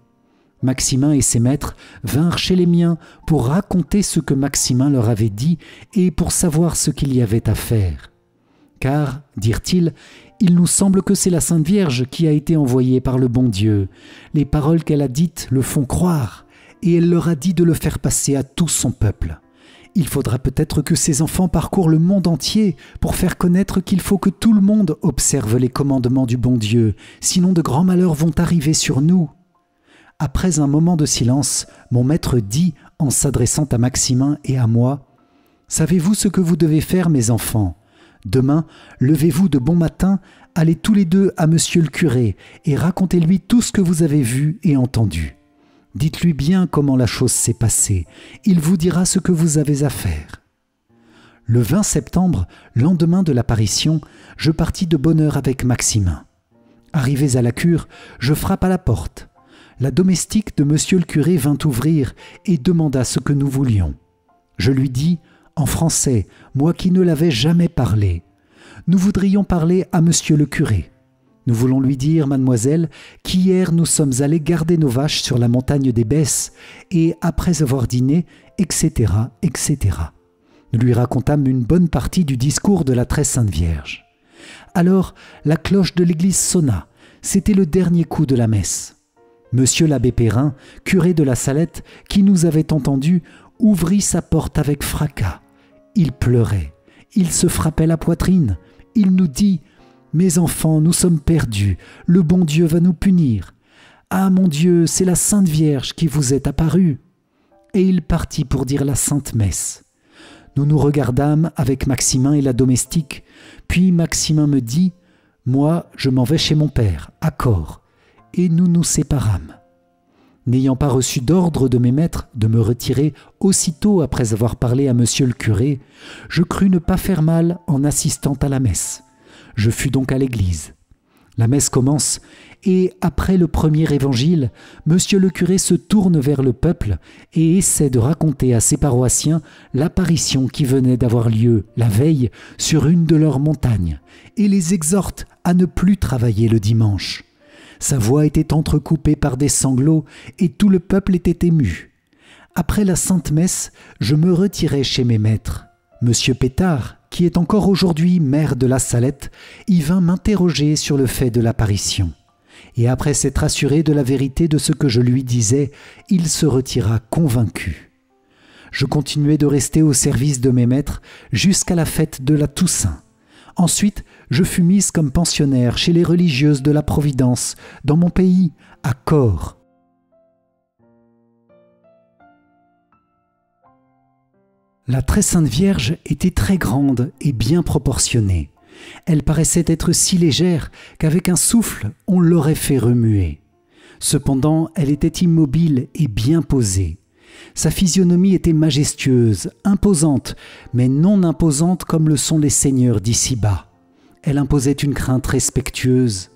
Maximin et ses maîtres vinrent chez les miens pour raconter ce que Maximin leur avait dit et pour savoir ce qu'il y avait à faire. Car, dirent-ils, il nous semble que c'est la Sainte Vierge qui a été envoyée par le bon Dieu. Les paroles qu'elle a dites le font croire, et elle leur a dit de le faire passer à tout son peuple. Il faudra peut-être que ces enfants parcourent le monde entier pour faire connaître qu'il faut que tout le monde observe les commandements du bon Dieu, sinon de grands malheurs vont arriver sur nous. » Après un moment de silence, mon maître dit, en s'adressant à Maximin et à moi, « Savez-vous ce que vous devez faire, mes enfants ? Demain, levez-vous de bon matin, allez tous les deux à monsieur le curé et racontez-lui tout ce que vous avez vu et entendu. Dites-lui bien comment la chose s'est passée. Il vous dira ce que vous avez à faire. » Le 20 septembre, lendemain de l'apparition, je partis de bonne heure avec Maximin. Arrivé à la cure, je frappe à la porte. La domestique de monsieur le curé vint ouvrir et demanda ce que nous voulions. Je lui dis, en français, moi qui ne l'avais jamais parlé, « Nous voudrions parler à monsieur le curé. Nous voulons lui dire, mademoiselle, qu'hier nous sommes allés garder nos vaches sur la montagne des Besses et après avoir dîné, etc., etc. » Nous lui racontâmes une bonne partie du discours de la Très Sainte Vierge. Alors, la cloche de l'église sonna. C'était le dernier coup de la messe. Monsieur l'abbé Perrin, curé de la Salette, qui nous avait entendus, ouvrit sa porte avec fracas. Il pleurait, il se frappait la poitrine, il nous dit « Mes enfants, nous sommes perdus, le bon Dieu va nous punir. Ah mon Dieu, c'est la Sainte Vierge qui vous est apparue. » Et il partit pour dire la Sainte Messe. Nous nous regardâmes avec Maximin et la domestique, puis Maximin me dit « Moi, je m'en vais chez mon père, à Corps. » Et nous nous séparâmes. N'ayant pas reçu d'ordre de mes maîtres de me retirer aussitôt après avoir parlé à monsieur le curé, je crus ne pas faire mal en assistant à la messe. Je fus donc à l'église. La messe commence et, après le premier évangile, monsieur le curé se tourne vers le peuple et essaie de raconter à ses paroissiens l'apparition qui venait d'avoir lieu la veille sur une de leurs montagnes et les exhorte à ne plus travailler le dimanche. Sa voix était entrecoupée par des sanglots et tout le peuple était ému. Après la Sainte Messe, je me retirai chez mes maîtres. Monsieur Pétard, qui est encore aujourd'hui maire de la Salette, y vint m'interroger sur le fait de l'apparition. Et après s'être assuré de la vérité de ce que je lui disais, il se retira convaincu. Je continuai de rester au service de mes maîtres jusqu'à la fête de la Toussaint. Ensuite, je fus mise comme pensionnaire chez les religieuses de la Providence, dans mon pays, à Corps. La Très Sainte Vierge était très grande et bien proportionnée. Elle paraissait être si légère qu'avec un souffle, on l'aurait fait remuer. Cependant, elle était immobile et bien posée. Sa physionomie était majestueuse, imposante, mais non imposante comme le sont les seigneurs d'ici-bas. Elle imposait une crainte respectueuse.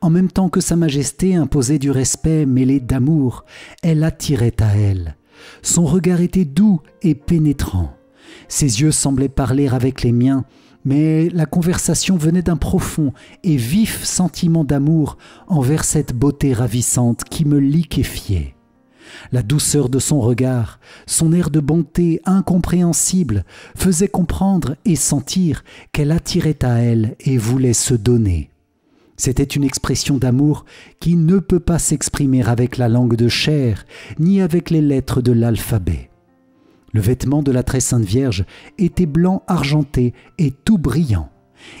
En même temps que sa majesté imposait du respect mêlé d'amour, elle attirait à elle. Son regard était doux et pénétrant. Ses yeux semblaient parler avec les miens, mais la conversation venait d'un profond et vif sentiment d'amour envers cette beauté ravissante qui me liquéfiait. La douceur de son regard, son air de bonté incompréhensible faisait comprendre et sentir qu'elle attirait à elle et voulait se donner. C'était une expression d'amour qui ne peut pas s'exprimer avec la langue de chair ni avec les lettres de l'alphabet. Le vêtement de la Très Sainte Vierge était blanc argenté et tout brillant.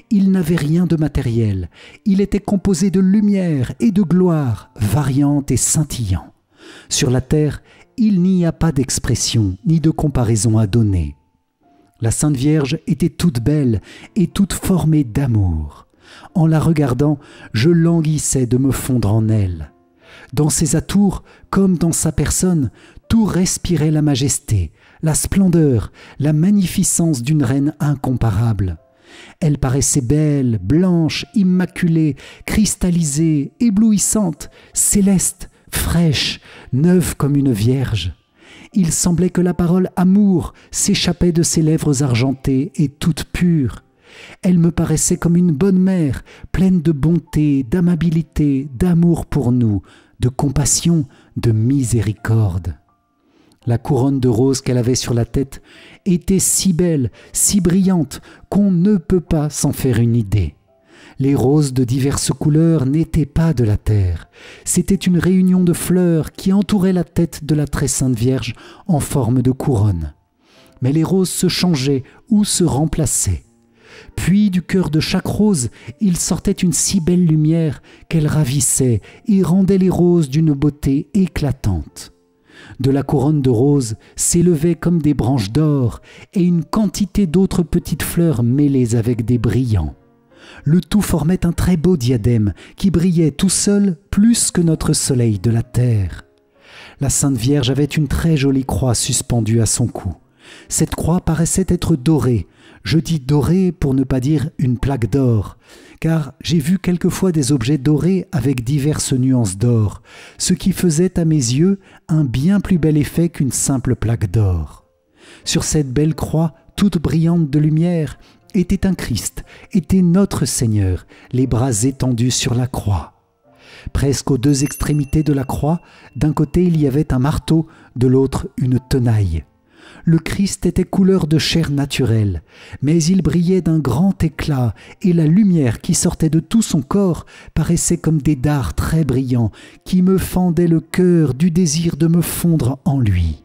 Il n'avait rien de matériel, il était composé de lumière et de gloire, variante et scintillant. Sur la terre, il n'y a pas d'expression ni de comparaison à donner. La Sainte Vierge était toute belle et toute formée d'amour. En la regardant, je languissais de me fondre en elle. Dans ses atours, comme dans sa personne, tout respirait la majesté, la splendeur, la magnificence d'une reine incomparable. Elle paraissait belle, blanche, immaculée, cristallisée, éblouissante, céleste, fraîche, neuve comme une vierge. Il semblait que la parole « amour » s'échappait de ses lèvres argentées et toute pure. Elle me paraissait comme une bonne mère, pleine de bonté, d'amabilité, d'amour pour nous, de compassion, de miséricorde. La couronne de roses qu'elle avait sur la tête était si belle, si brillante, qu'on ne peut pas s'en faire une idée. Les roses de diverses couleurs n'étaient pas de la terre. C'était une réunion de fleurs qui entourait la tête de la très sainte Vierge en forme de couronne. Mais les roses se changeaient ou se remplaçaient. Puis du cœur de chaque rose, il sortait une si belle lumière qu'elle ravissait et rendait les roses d'une beauté éclatante. De la couronne de roses s'élevaient comme des branches d'or et une quantité d'autres petites fleurs mêlées avec des brillants. Le tout formait un très beau diadème qui brillait tout seul plus que notre soleil de la terre. La Sainte Vierge avait une très jolie croix suspendue à son cou. Cette croix paraissait être dorée. Je dis dorée pour ne pas dire une plaque d'or, car j'ai vu quelquefois des objets dorés avec diverses nuances d'or, ce qui faisait à mes yeux un bien plus bel effet qu'une simple plaque d'or. Sur cette belle croix, toute brillante de lumière, était un Christ, était notre Seigneur, les bras étendus sur la croix. Presque aux deux extrémités de la croix, d'un côté il y avait un marteau, de l'autre une tenaille. Le Christ était couleur de chair naturelle, mais il brillait d'un grand éclat et la lumière qui sortait de tout son corps paraissait comme des dards très brillants qui me fendaient le cœur du désir de me fondre en lui.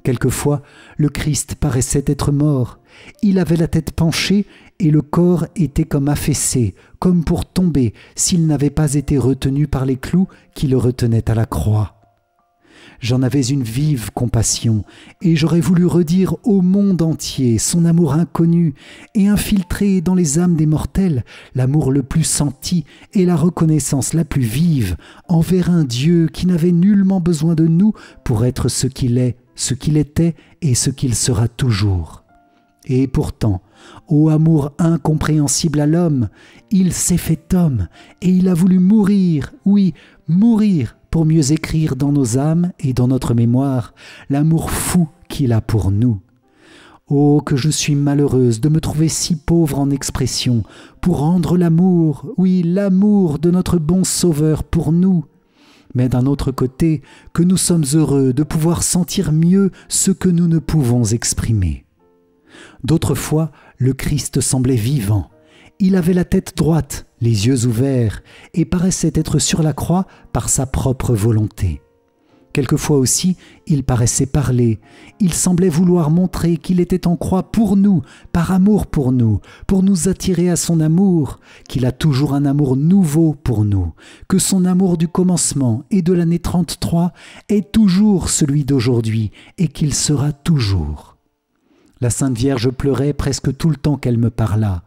Quelquefois, le Christ paraissait être mort. Il avait la tête penchée et le corps était comme affaissé, comme pour tomber s'il n'avait pas été retenu par les clous qui le retenaient à la croix. J'en avais une vive compassion et j'aurais voulu redire au monde entier son amour inconnu et infiltrer dans les âmes des mortels l'amour le plus senti et la reconnaissance la plus vive envers un Dieu qui n'avait nullement besoin de nous pour être ce qu'il est, ce qu'il était et ce qu'il sera toujours. Et pourtant, ô amour incompréhensible à l'homme, il s'est fait homme et il a voulu mourir, oui, mourir pour mieux écrire dans nos âmes et dans notre mémoire l'amour fou qu'il a pour nous. Oh, que je suis malheureuse de me trouver si pauvre en expression pour rendre l'amour, oui, l'amour de notre bon Sauveur pour nous. Mais d'un autre côté, que nous sommes heureux de pouvoir sentir mieux ce que nous ne pouvons exprimer. D'autres fois, le Christ semblait vivant. Il avait la tête droite, les yeux ouverts, et paraissait être sur la croix par sa propre volonté. Quelquefois aussi, il paraissait parler. Il semblait vouloir montrer qu'il était en croix pour nous, par amour pour nous attirer à son amour, qu'il a toujours un amour nouveau pour nous, que son amour du commencement et de l'année 33 est toujours celui d'aujourd'hui et qu'il sera toujours. La Sainte Vierge pleurait presque tout le temps qu'elle me parla.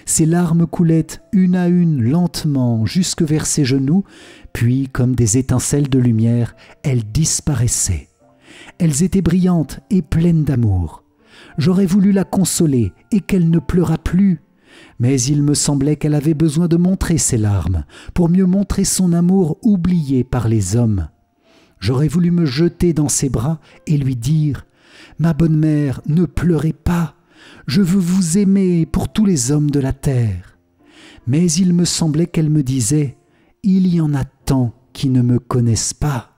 Ses larmes coulaient une à une lentement jusque vers ses genoux, puis, comme des étincelles de lumière, elles disparaissaient. Elles étaient brillantes et pleines d'amour. J'aurais voulu la consoler et qu'elle ne pleurât plus, mais il me semblait qu'elle avait besoin de montrer ses larmes pour mieux montrer son amour oublié par les hommes. J'aurais voulu me jeter dans ses bras et lui dire « Ma bonne mère, ne pleurez pas. Je veux vous aimer pour tous les hommes de la terre. » Mais il me semblait qu'elle me disait « Il y en a tant qui ne me connaissent pas. »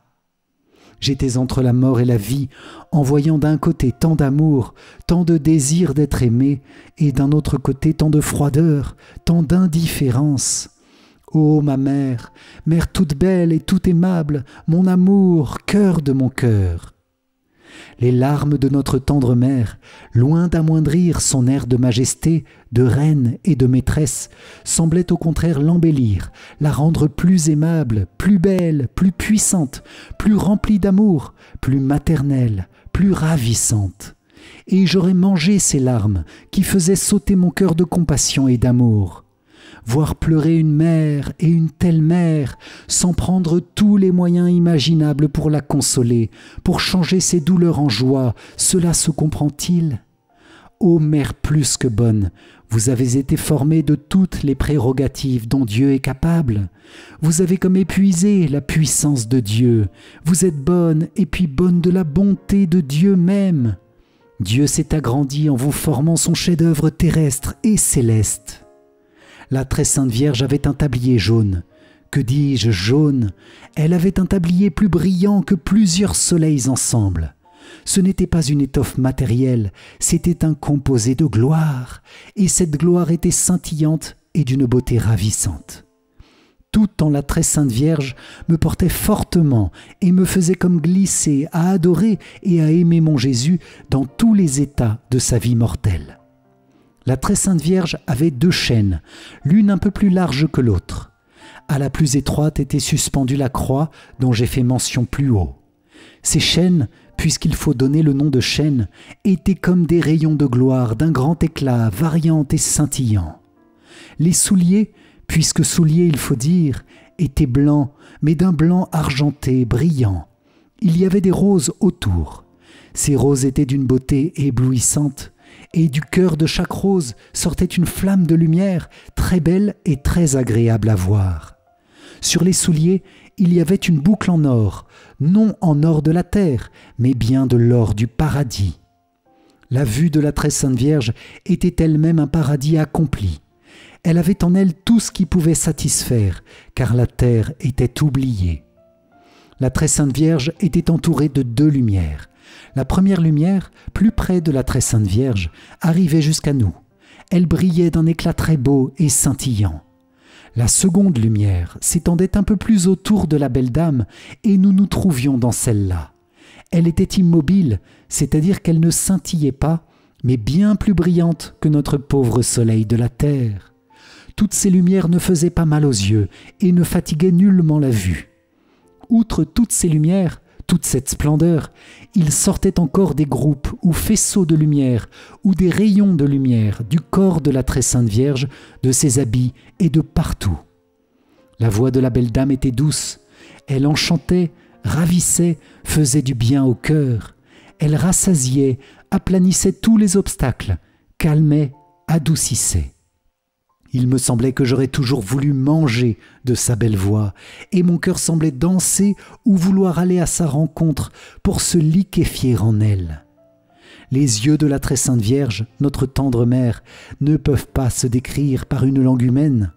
J'étais entre la mort et la vie, en voyant d'un côté tant d'amour, tant de désir d'être aimé, et d'un autre côté tant de froideur, tant d'indifférence. Ô ma mère, mère toute belle et toute aimable, mon amour, cœur de mon cœur. Les larmes de notre tendre mère, loin d'amoindrir son air de majesté, de reine et de maîtresse, semblaient au contraire l'embellir, la rendre plus aimable, plus belle, plus puissante, plus remplie d'amour, plus maternelle, plus ravissante. Et j'aurais mangé ces larmes qui faisaient sauter mon cœur de compassion et d'amour. Voir pleurer une mère et une telle mère, sans prendre tous les moyens imaginables pour la consoler, pour changer ses douleurs en joie, cela se comprend-il? ô mère plus que bonne, vous avez été formée de toutes les prérogatives dont Dieu est capable. Vous avez comme épuisé la puissance de Dieu. Vous êtes bonne et puis bonne de la bonté de Dieu même. Dieu s'est agrandi en vous formant son chef-d'œuvre terrestre et céleste. La très sainte Vierge avait un tablier jaune. Que dis-je jaune? Elle avait un tablier plus brillant que plusieurs soleils ensemble. Ce n'était pas une étoffe matérielle, c'était un composé de gloire, et cette gloire était scintillante et d'une beauté ravissante. Tout en la très sainte Vierge me portait fortement et me faisait comme glisser à adorer et à aimer mon Jésus dans tous les états de sa vie mortelle. La très sainte Vierge avait 2 chaînes, l'une un peu plus large que l'autre. À la plus étroite était suspendue la croix dont j'ai fait mention plus haut. Ces chaînes, puisqu'il faut donner le nom de chaînes, étaient comme des rayons de gloire d'un grand éclat, variant et scintillant. Les souliers, puisque souliers il faut dire, étaient blancs, mais d'un blanc argenté, brillant. Il y avait des roses autour. Ces roses étaient d'une beauté éblouissante, et du cœur de chaque rose sortait une flamme de lumière, très belle et très agréable à voir. Sur les souliers, il y avait une boucle en or, non en or de la terre, mais bien de l'or du paradis. La vue de la très sainte Vierge était elle-même un paradis accompli. Elle avait en elle tout ce qui pouvait satisfaire, car la terre était oubliée. La très sainte Vierge était entourée de 2 lumières. La première lumière, plus près de la très sainte Vierge, arrivait jusqu'à nous. Elle brillait d'un éclat très beau et scintillant. La seconde lumière s'étendait un peu plus autour de la belle dame et nous nous trouvions dans celle-là. Elle était immobile, c'est-à-dire qu'elle ne scintillait pas, mais bien plus brillante que notre pauvre soleil de la terre. Toutes ces lumières ne faisaient pas mal aux yeux et ne fatiguaient nullement la vue. Outre toutes ces lumières, toute cette splendeur, il sortait encore des groupes ou faisceaux de lumière ou des rayons de lumière du corps de la très sainte Vierge, de ses habits et de partout. La voix de la belle dame était douce, elle enchantait, ravissait, faisait du bien au cœur. Elle rassasiait, aplanissait tous les obstacles, calmait, adoucissait. Il me semblait que j'aurais toujours voulu manger de sa belle voix, et mon cœur semblait danser ou vouloir aller à sa rencontre pour se liquéfier en elle. Les yeux de la très sainte Vierge, notre tendre mère, ne peuvent pas se décrire par une langue humaine.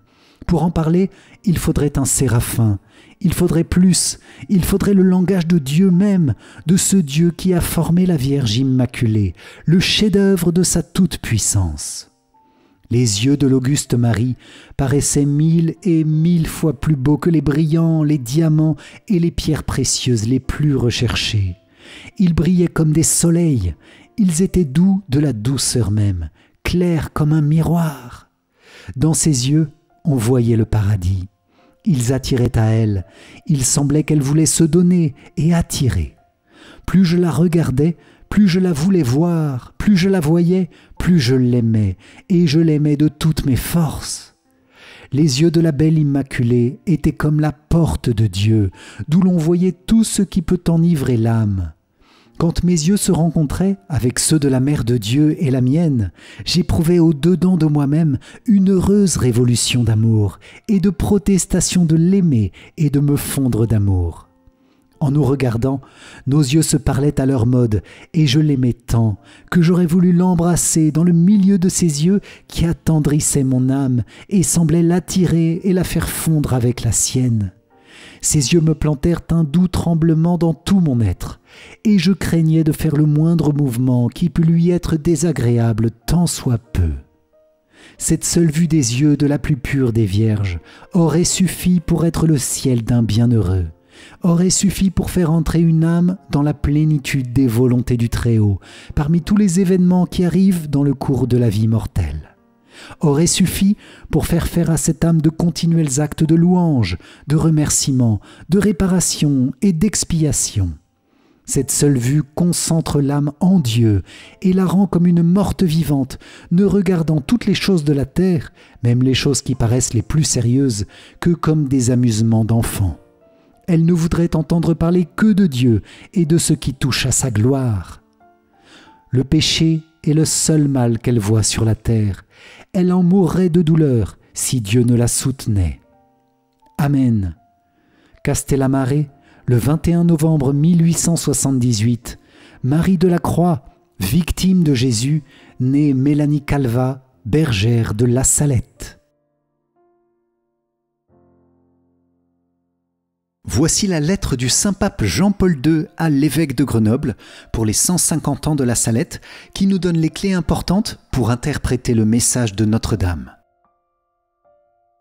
Pour en parler, il faudrait un séraphin, il faudrait plus, il faudrait le langage de Dieu même, de ce Dieu qui a formé la Vierge Immaculée, le chef-d'œuvre de sa toute-puissance. Les yeux de l'auguste Marie paraissaient 1000 et 1000 fois plus beaux que les brillants, les diamants et les pierres précieuses les plus recherchées. Ils brillaient comme des soleils, ils étaient doux de la douceur même, clairs comme un miroir. Dans ses yeux, on voyait le paradis. Ils attiraient à elle, il semblait qu'elle voulait se donner et attirer. Plus je la regardais, plus je la voulais voir, plus je la voyais, plus je l'aimais, et je l'aimais de toutes mes forces. Les yeux de la belle Immaculée étaient comme la porte de Dieu, d'où l'on voyait tout ce qui peut enivrer l'âme. Quand mes yeux se rencontraient avec ceux de la Mère de Dieu et la mienne, j'éprouvais au-dedans de moi-même une heureuse révolution d'amour et de protestation de l'aimer et de me fondre d'amour. En nous regardant, nos yeux se parlaient à leur mode, et je l'aimais tant que j'aurais voulu l'embrasser dans le milieu de ses yeux qui attendrissaient mon âme et semblaient l'attirer et la faire fondre avec la sienne. Ses yeux me plantèrent un doux tremblement dans tout mon être, et je craignais de faire le moindre mouvement qui pût lui être désagréable tant soit peu. Cette seule vue des yeux de la plus pure des vierges aurait suffi pour être le ciel d'un bienheureux, aurait suffi pour faire entrer une âme dans la plénitude des volontés du Très-Haut, parmi tous les événements qui arrivent dans le cours de la vie mortelle, aurait suffi pour faire à cette âme de continuels actes de louange, de remerciement, de réparation et d'expiation. Cette seule vue concentre l'âme en Dieu et la rend comme une morte vivante, ne regardant toutes les choses de la terre, même les choses qui paraissent les plus sérieuses, que comme des amusements d'enfants. Elle ne voudrait entendre parler que de Dieu et de ce qui touche à sa gloire. Le péché est le seul mal qu'elle voit sur la terre. Elle en mourrait de douleur si Dieu ne la soutenait. Amen. Castellamare, le 21 novembre 1878, Marie de la Croix, victime de Jésus, née Mélanie Calva, bergère de La Salette. Voici la lettre du Saint-Pape Jean-Paul II à l'évêque de Grenoble pour les 150 ans de La Salette qui nous donne les clés importantes pour interpréter le message de Notre-Dame.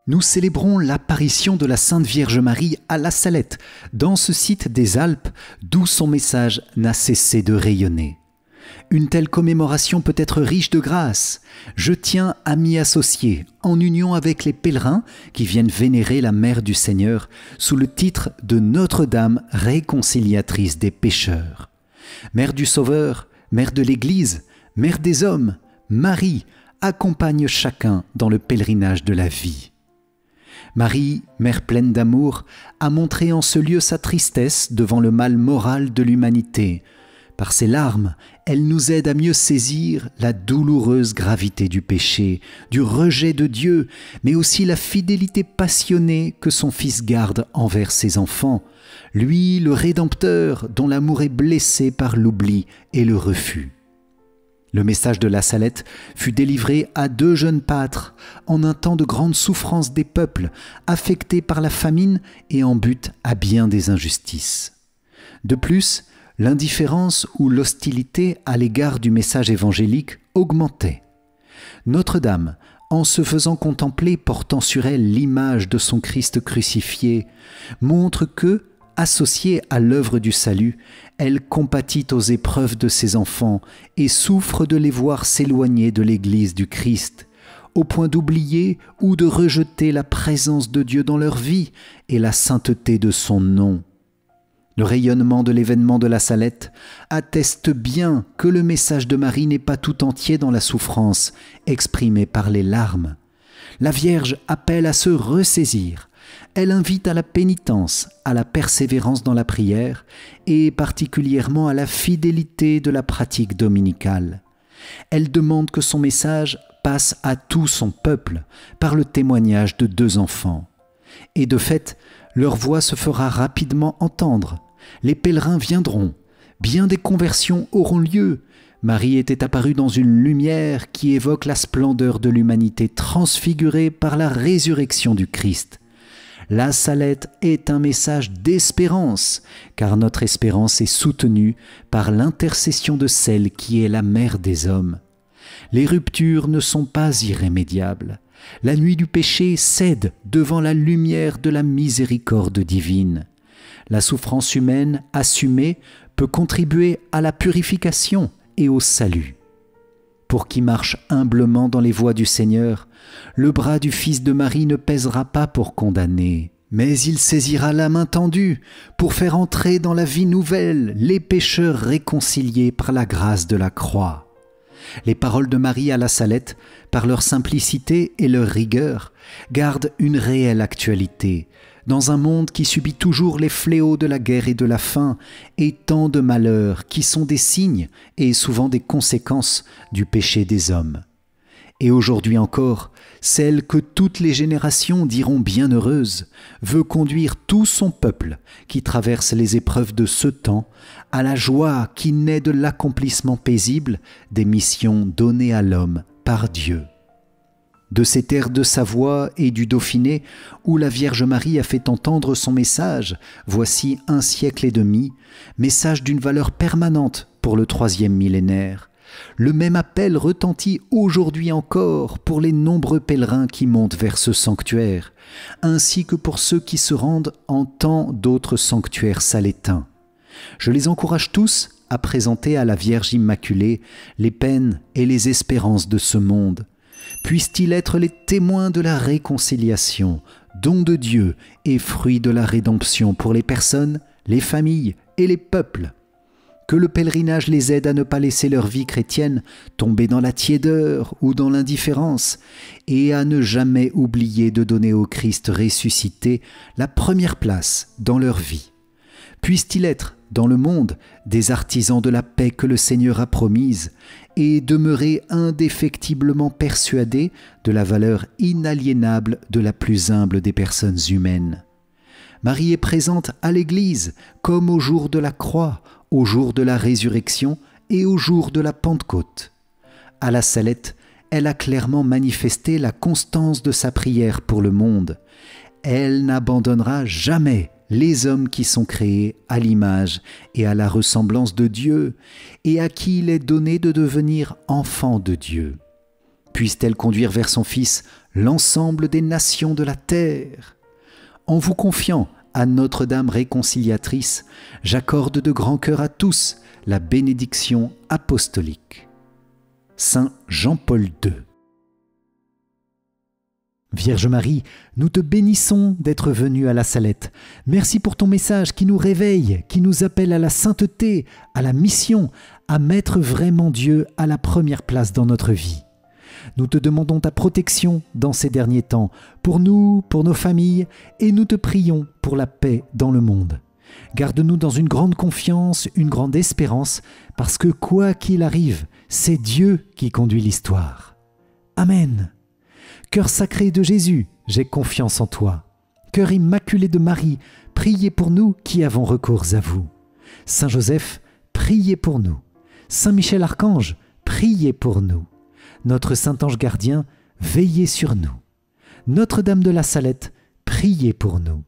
Nous célébrons l'apparition de la Sainte Vierge Marie à La Salette, dans ce site des Alpes d'où son message n'a cessé de rayonner. Une telle commémoration peut être riche de grâce. Je tiens à m'y associer, en union avec les pèlerins qui viennent vénérer la Mère du Seigneur sous le titre de Notre-Dame réconciliatrice des pécheurs. Mère du Sauveur, Mère de l'Église, Mère des hommes, Marie accompagne chacun dans le pèlerinage de la vie. Marie, mère pleine d'amour, a montré en ce lieu sa tristesse devant le mal moral de l'humanité. Par ses larmes, elle nous aide à mieux saisir la douloureuse gravité du péché, du rejet de Dieu, mais aussi la fidélité passionnée que son Fils garde envers ses enfants. Lui, le Rédempteur, dont l'amour est blessé par l'oubli et le refus. Le message de La Salette fut délivré à 2 jeunes pâtres en un temps de grande souffrance des peuples, affectés par la famine et en butte à bien des injustices. De plus, l'indifférence ou l'hostilité à l'égard du message évangélique augmentait. Notre-Dame, en se faisant contempler portant sur elle l'image de son Christ crucifié, montre que, associée à l'œuvre du salut, elle compatit aux épreuves de ses enfants et souffre de les voir s'éloigner de l'Église du Christ, au point d'oublier ou de rejeter la présence de Dieu dans leur vie et la sainteté de son nom. Le rayonnement de l'événement de La Salette atteste bien que le message de Marie n'est pas tout entier dans la souffrance exprimée par les larmes. La Vierge appelle à se ressaisir. Elle invite à la pénitence, à la persévérance dans la prière et particulièrement à la fidélité de la pratique dominicale. Elle demande que son message passe à tout son peuple par le témoignage de 2 enfants. Et de fait, leur voix se fera rapidement entendre. Les pèlerins viendront, bien des conversions auront lieu. Marie était apparue dans une lumière qui évoque la splendeur de l'humanité transfigurée par la résurrection du Christ. La Salette est un message d'espérance, car notre espérance est soutenue par l'intercession de celle qui est la mère des hommes. Les ruptures ne sont pas irrémédiables. La nuit du péché cède devant la lumière de la miséricorde divine. La souffrance humaine assumée peut contribuer à la purification et au salut. Pour qui marche humblement dans les voies du Seigneur, le bras du Fils de Marie ne pèsera pas pour condamner, mais il saisira la main tendue pour faire entrer dans la vie nouvelle les pécheurs réconciliés par la grâce de la croix. Les paroles de Marie à La Salette, par leur simplicité et leur rigueur, gardent une réelle actualité, dans un monde qui subit toujours les fléaux de la guerre et de la faim, et tant de malheurs qui sont des signes et souvent des conséquences du péché des hommes. Et aujourd'hui encore, celle que toutes les générations diront bienheureuse, veut conduire tout son peuple qui traverse les épreuves de ce temps à la joie qui naît de l'accomplissement paisible des missions données à l'homme par Dieu. De ces terres de Savoie et du Dauphiné, où la Vierge Marie a fait entendre son message, voici 1 siècle et demi, message d'une valeur permanente pour le 3e millénaire. Le même appel retentit aujourd'hui encore pour les nombreux pèlerins qui montent vers ce sanctuaire, ainsi que pour ceux qui se rendent en tant d'autres sanctuaires salétains. Je les encourage tous à présenter à la Vierge Immaculée les peines et les espérances de ce monde. Puissent-ils être les témoins de la réconciliation, don de Dieu et fruit de la rédemption pour les personnes, les familles et les peuples. Que le pèlerinage les aide à ne pas laisser leur vie chrétienne tomber dans la tiédeur ou dans l'indifférence et à ne jamais oublier de donner au Christ ressuscité la première place dans leur vie. Puissent-ils être, dans le monde, des artisans de la paix que le Seigneur a promise et demeurez indéfectiblement persuadés de la valeur inaliénable de la plus humble des personnes humaines. Marie est présente à l'Église comme au jour de la croix, au jour de la résurrection et au jour de la Pentecôte. À la Salette, elle a clairement manifesté la constance de sa prière pour le monde. Elle n'abandonnera jamais les hommes qui sont créés à l'image et à la ressemblance de Dieu et à qui il est donné de devenir enfants de Dieu. Puisse-t-elle conduire vers son Fils l'ensemble des nations de la terre. En vous confiant à Notre-Dame réconciliatrice, j'accorde de grand cœur à tous la bénédiction apostolique. Saint Jean-Paul II. Vierge Marie, nous te bénissons d'être venue à la Salette. Merci pour ton message qui nous réveille, qui nous appelle à la sainteté, à la mission, à mettre vraiment Dieu à la première place dans notre vie. Nous te demandons ta protection dans ces derniers temps, pour nous, pour nos familles, et nous te prions pour la paix dans le monde. Garde-nous dans une grande confiance, une grande espérance, parce que quoi qu'il arrive, c'est Dieu qui conduit l'histoire. Amen. Cœur sacré de Jésus, j'ai confiance en toi. Cœur immaculé de Marie, priez pour nous qui avons recours à vous. Saint Joseph, priez pour nous. Saint Michel Archange, priez pour nous. Notre Saint Ange gardien, veillez sur nous. Notre-Dame de la Salette, priez pour nous.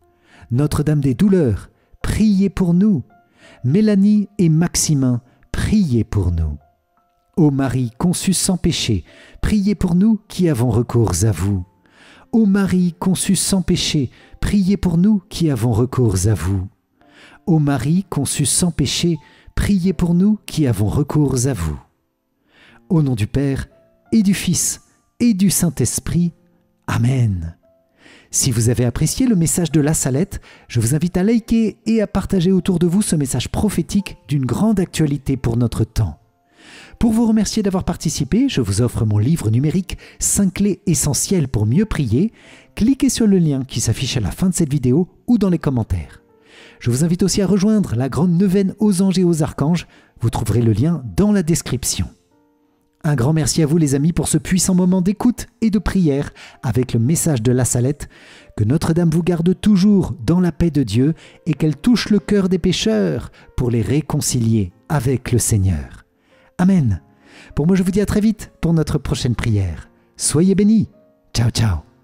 Notre-Dame des douleurs, priez pour nous. Mélanie et Maximin, priez pour nous. Ô Marie conçue sans péché, priez pour nous qui avons recours à vous. Ô Marie conçue sans péché, priez pour nous qui avons recours à vous. Ô Marie conçue sans péché, priez pour nous qui avons recours à vous. Au nom du Père et du Fils et du Saint-Esprit. Amen. Si vous avez apprécié le message de la Salette, je vous invite à liker et à partager autour de vous ce message prophétique d'une grande actualité pour notre temps. Pour vous remercier d'avoir participé, je vous offre mon livre numérique 5 clés essentielles pour mieux prier. Cliquez sur le lien qui s'affiche à la fin de cette vidéo ou dans les commentaires. Je vous invite aussi à rejoindre la grande neuvaine aux anges et aux archanges. Vous trouverez le lien dans la description. Un grand merci à vous les amis pour ce puissant moment d'écoute et de prière avec le message de la Salette. Que Notre-Dame vous garde toujours dans la paix de Dieu et qu'elle touche le cœur des pécheurs pour les réconcilier avec le Seigneur. Amen. Pour moi, je vous dis à très vite pour notre prochaine prière. Soyez bénis. Ciao, ciao.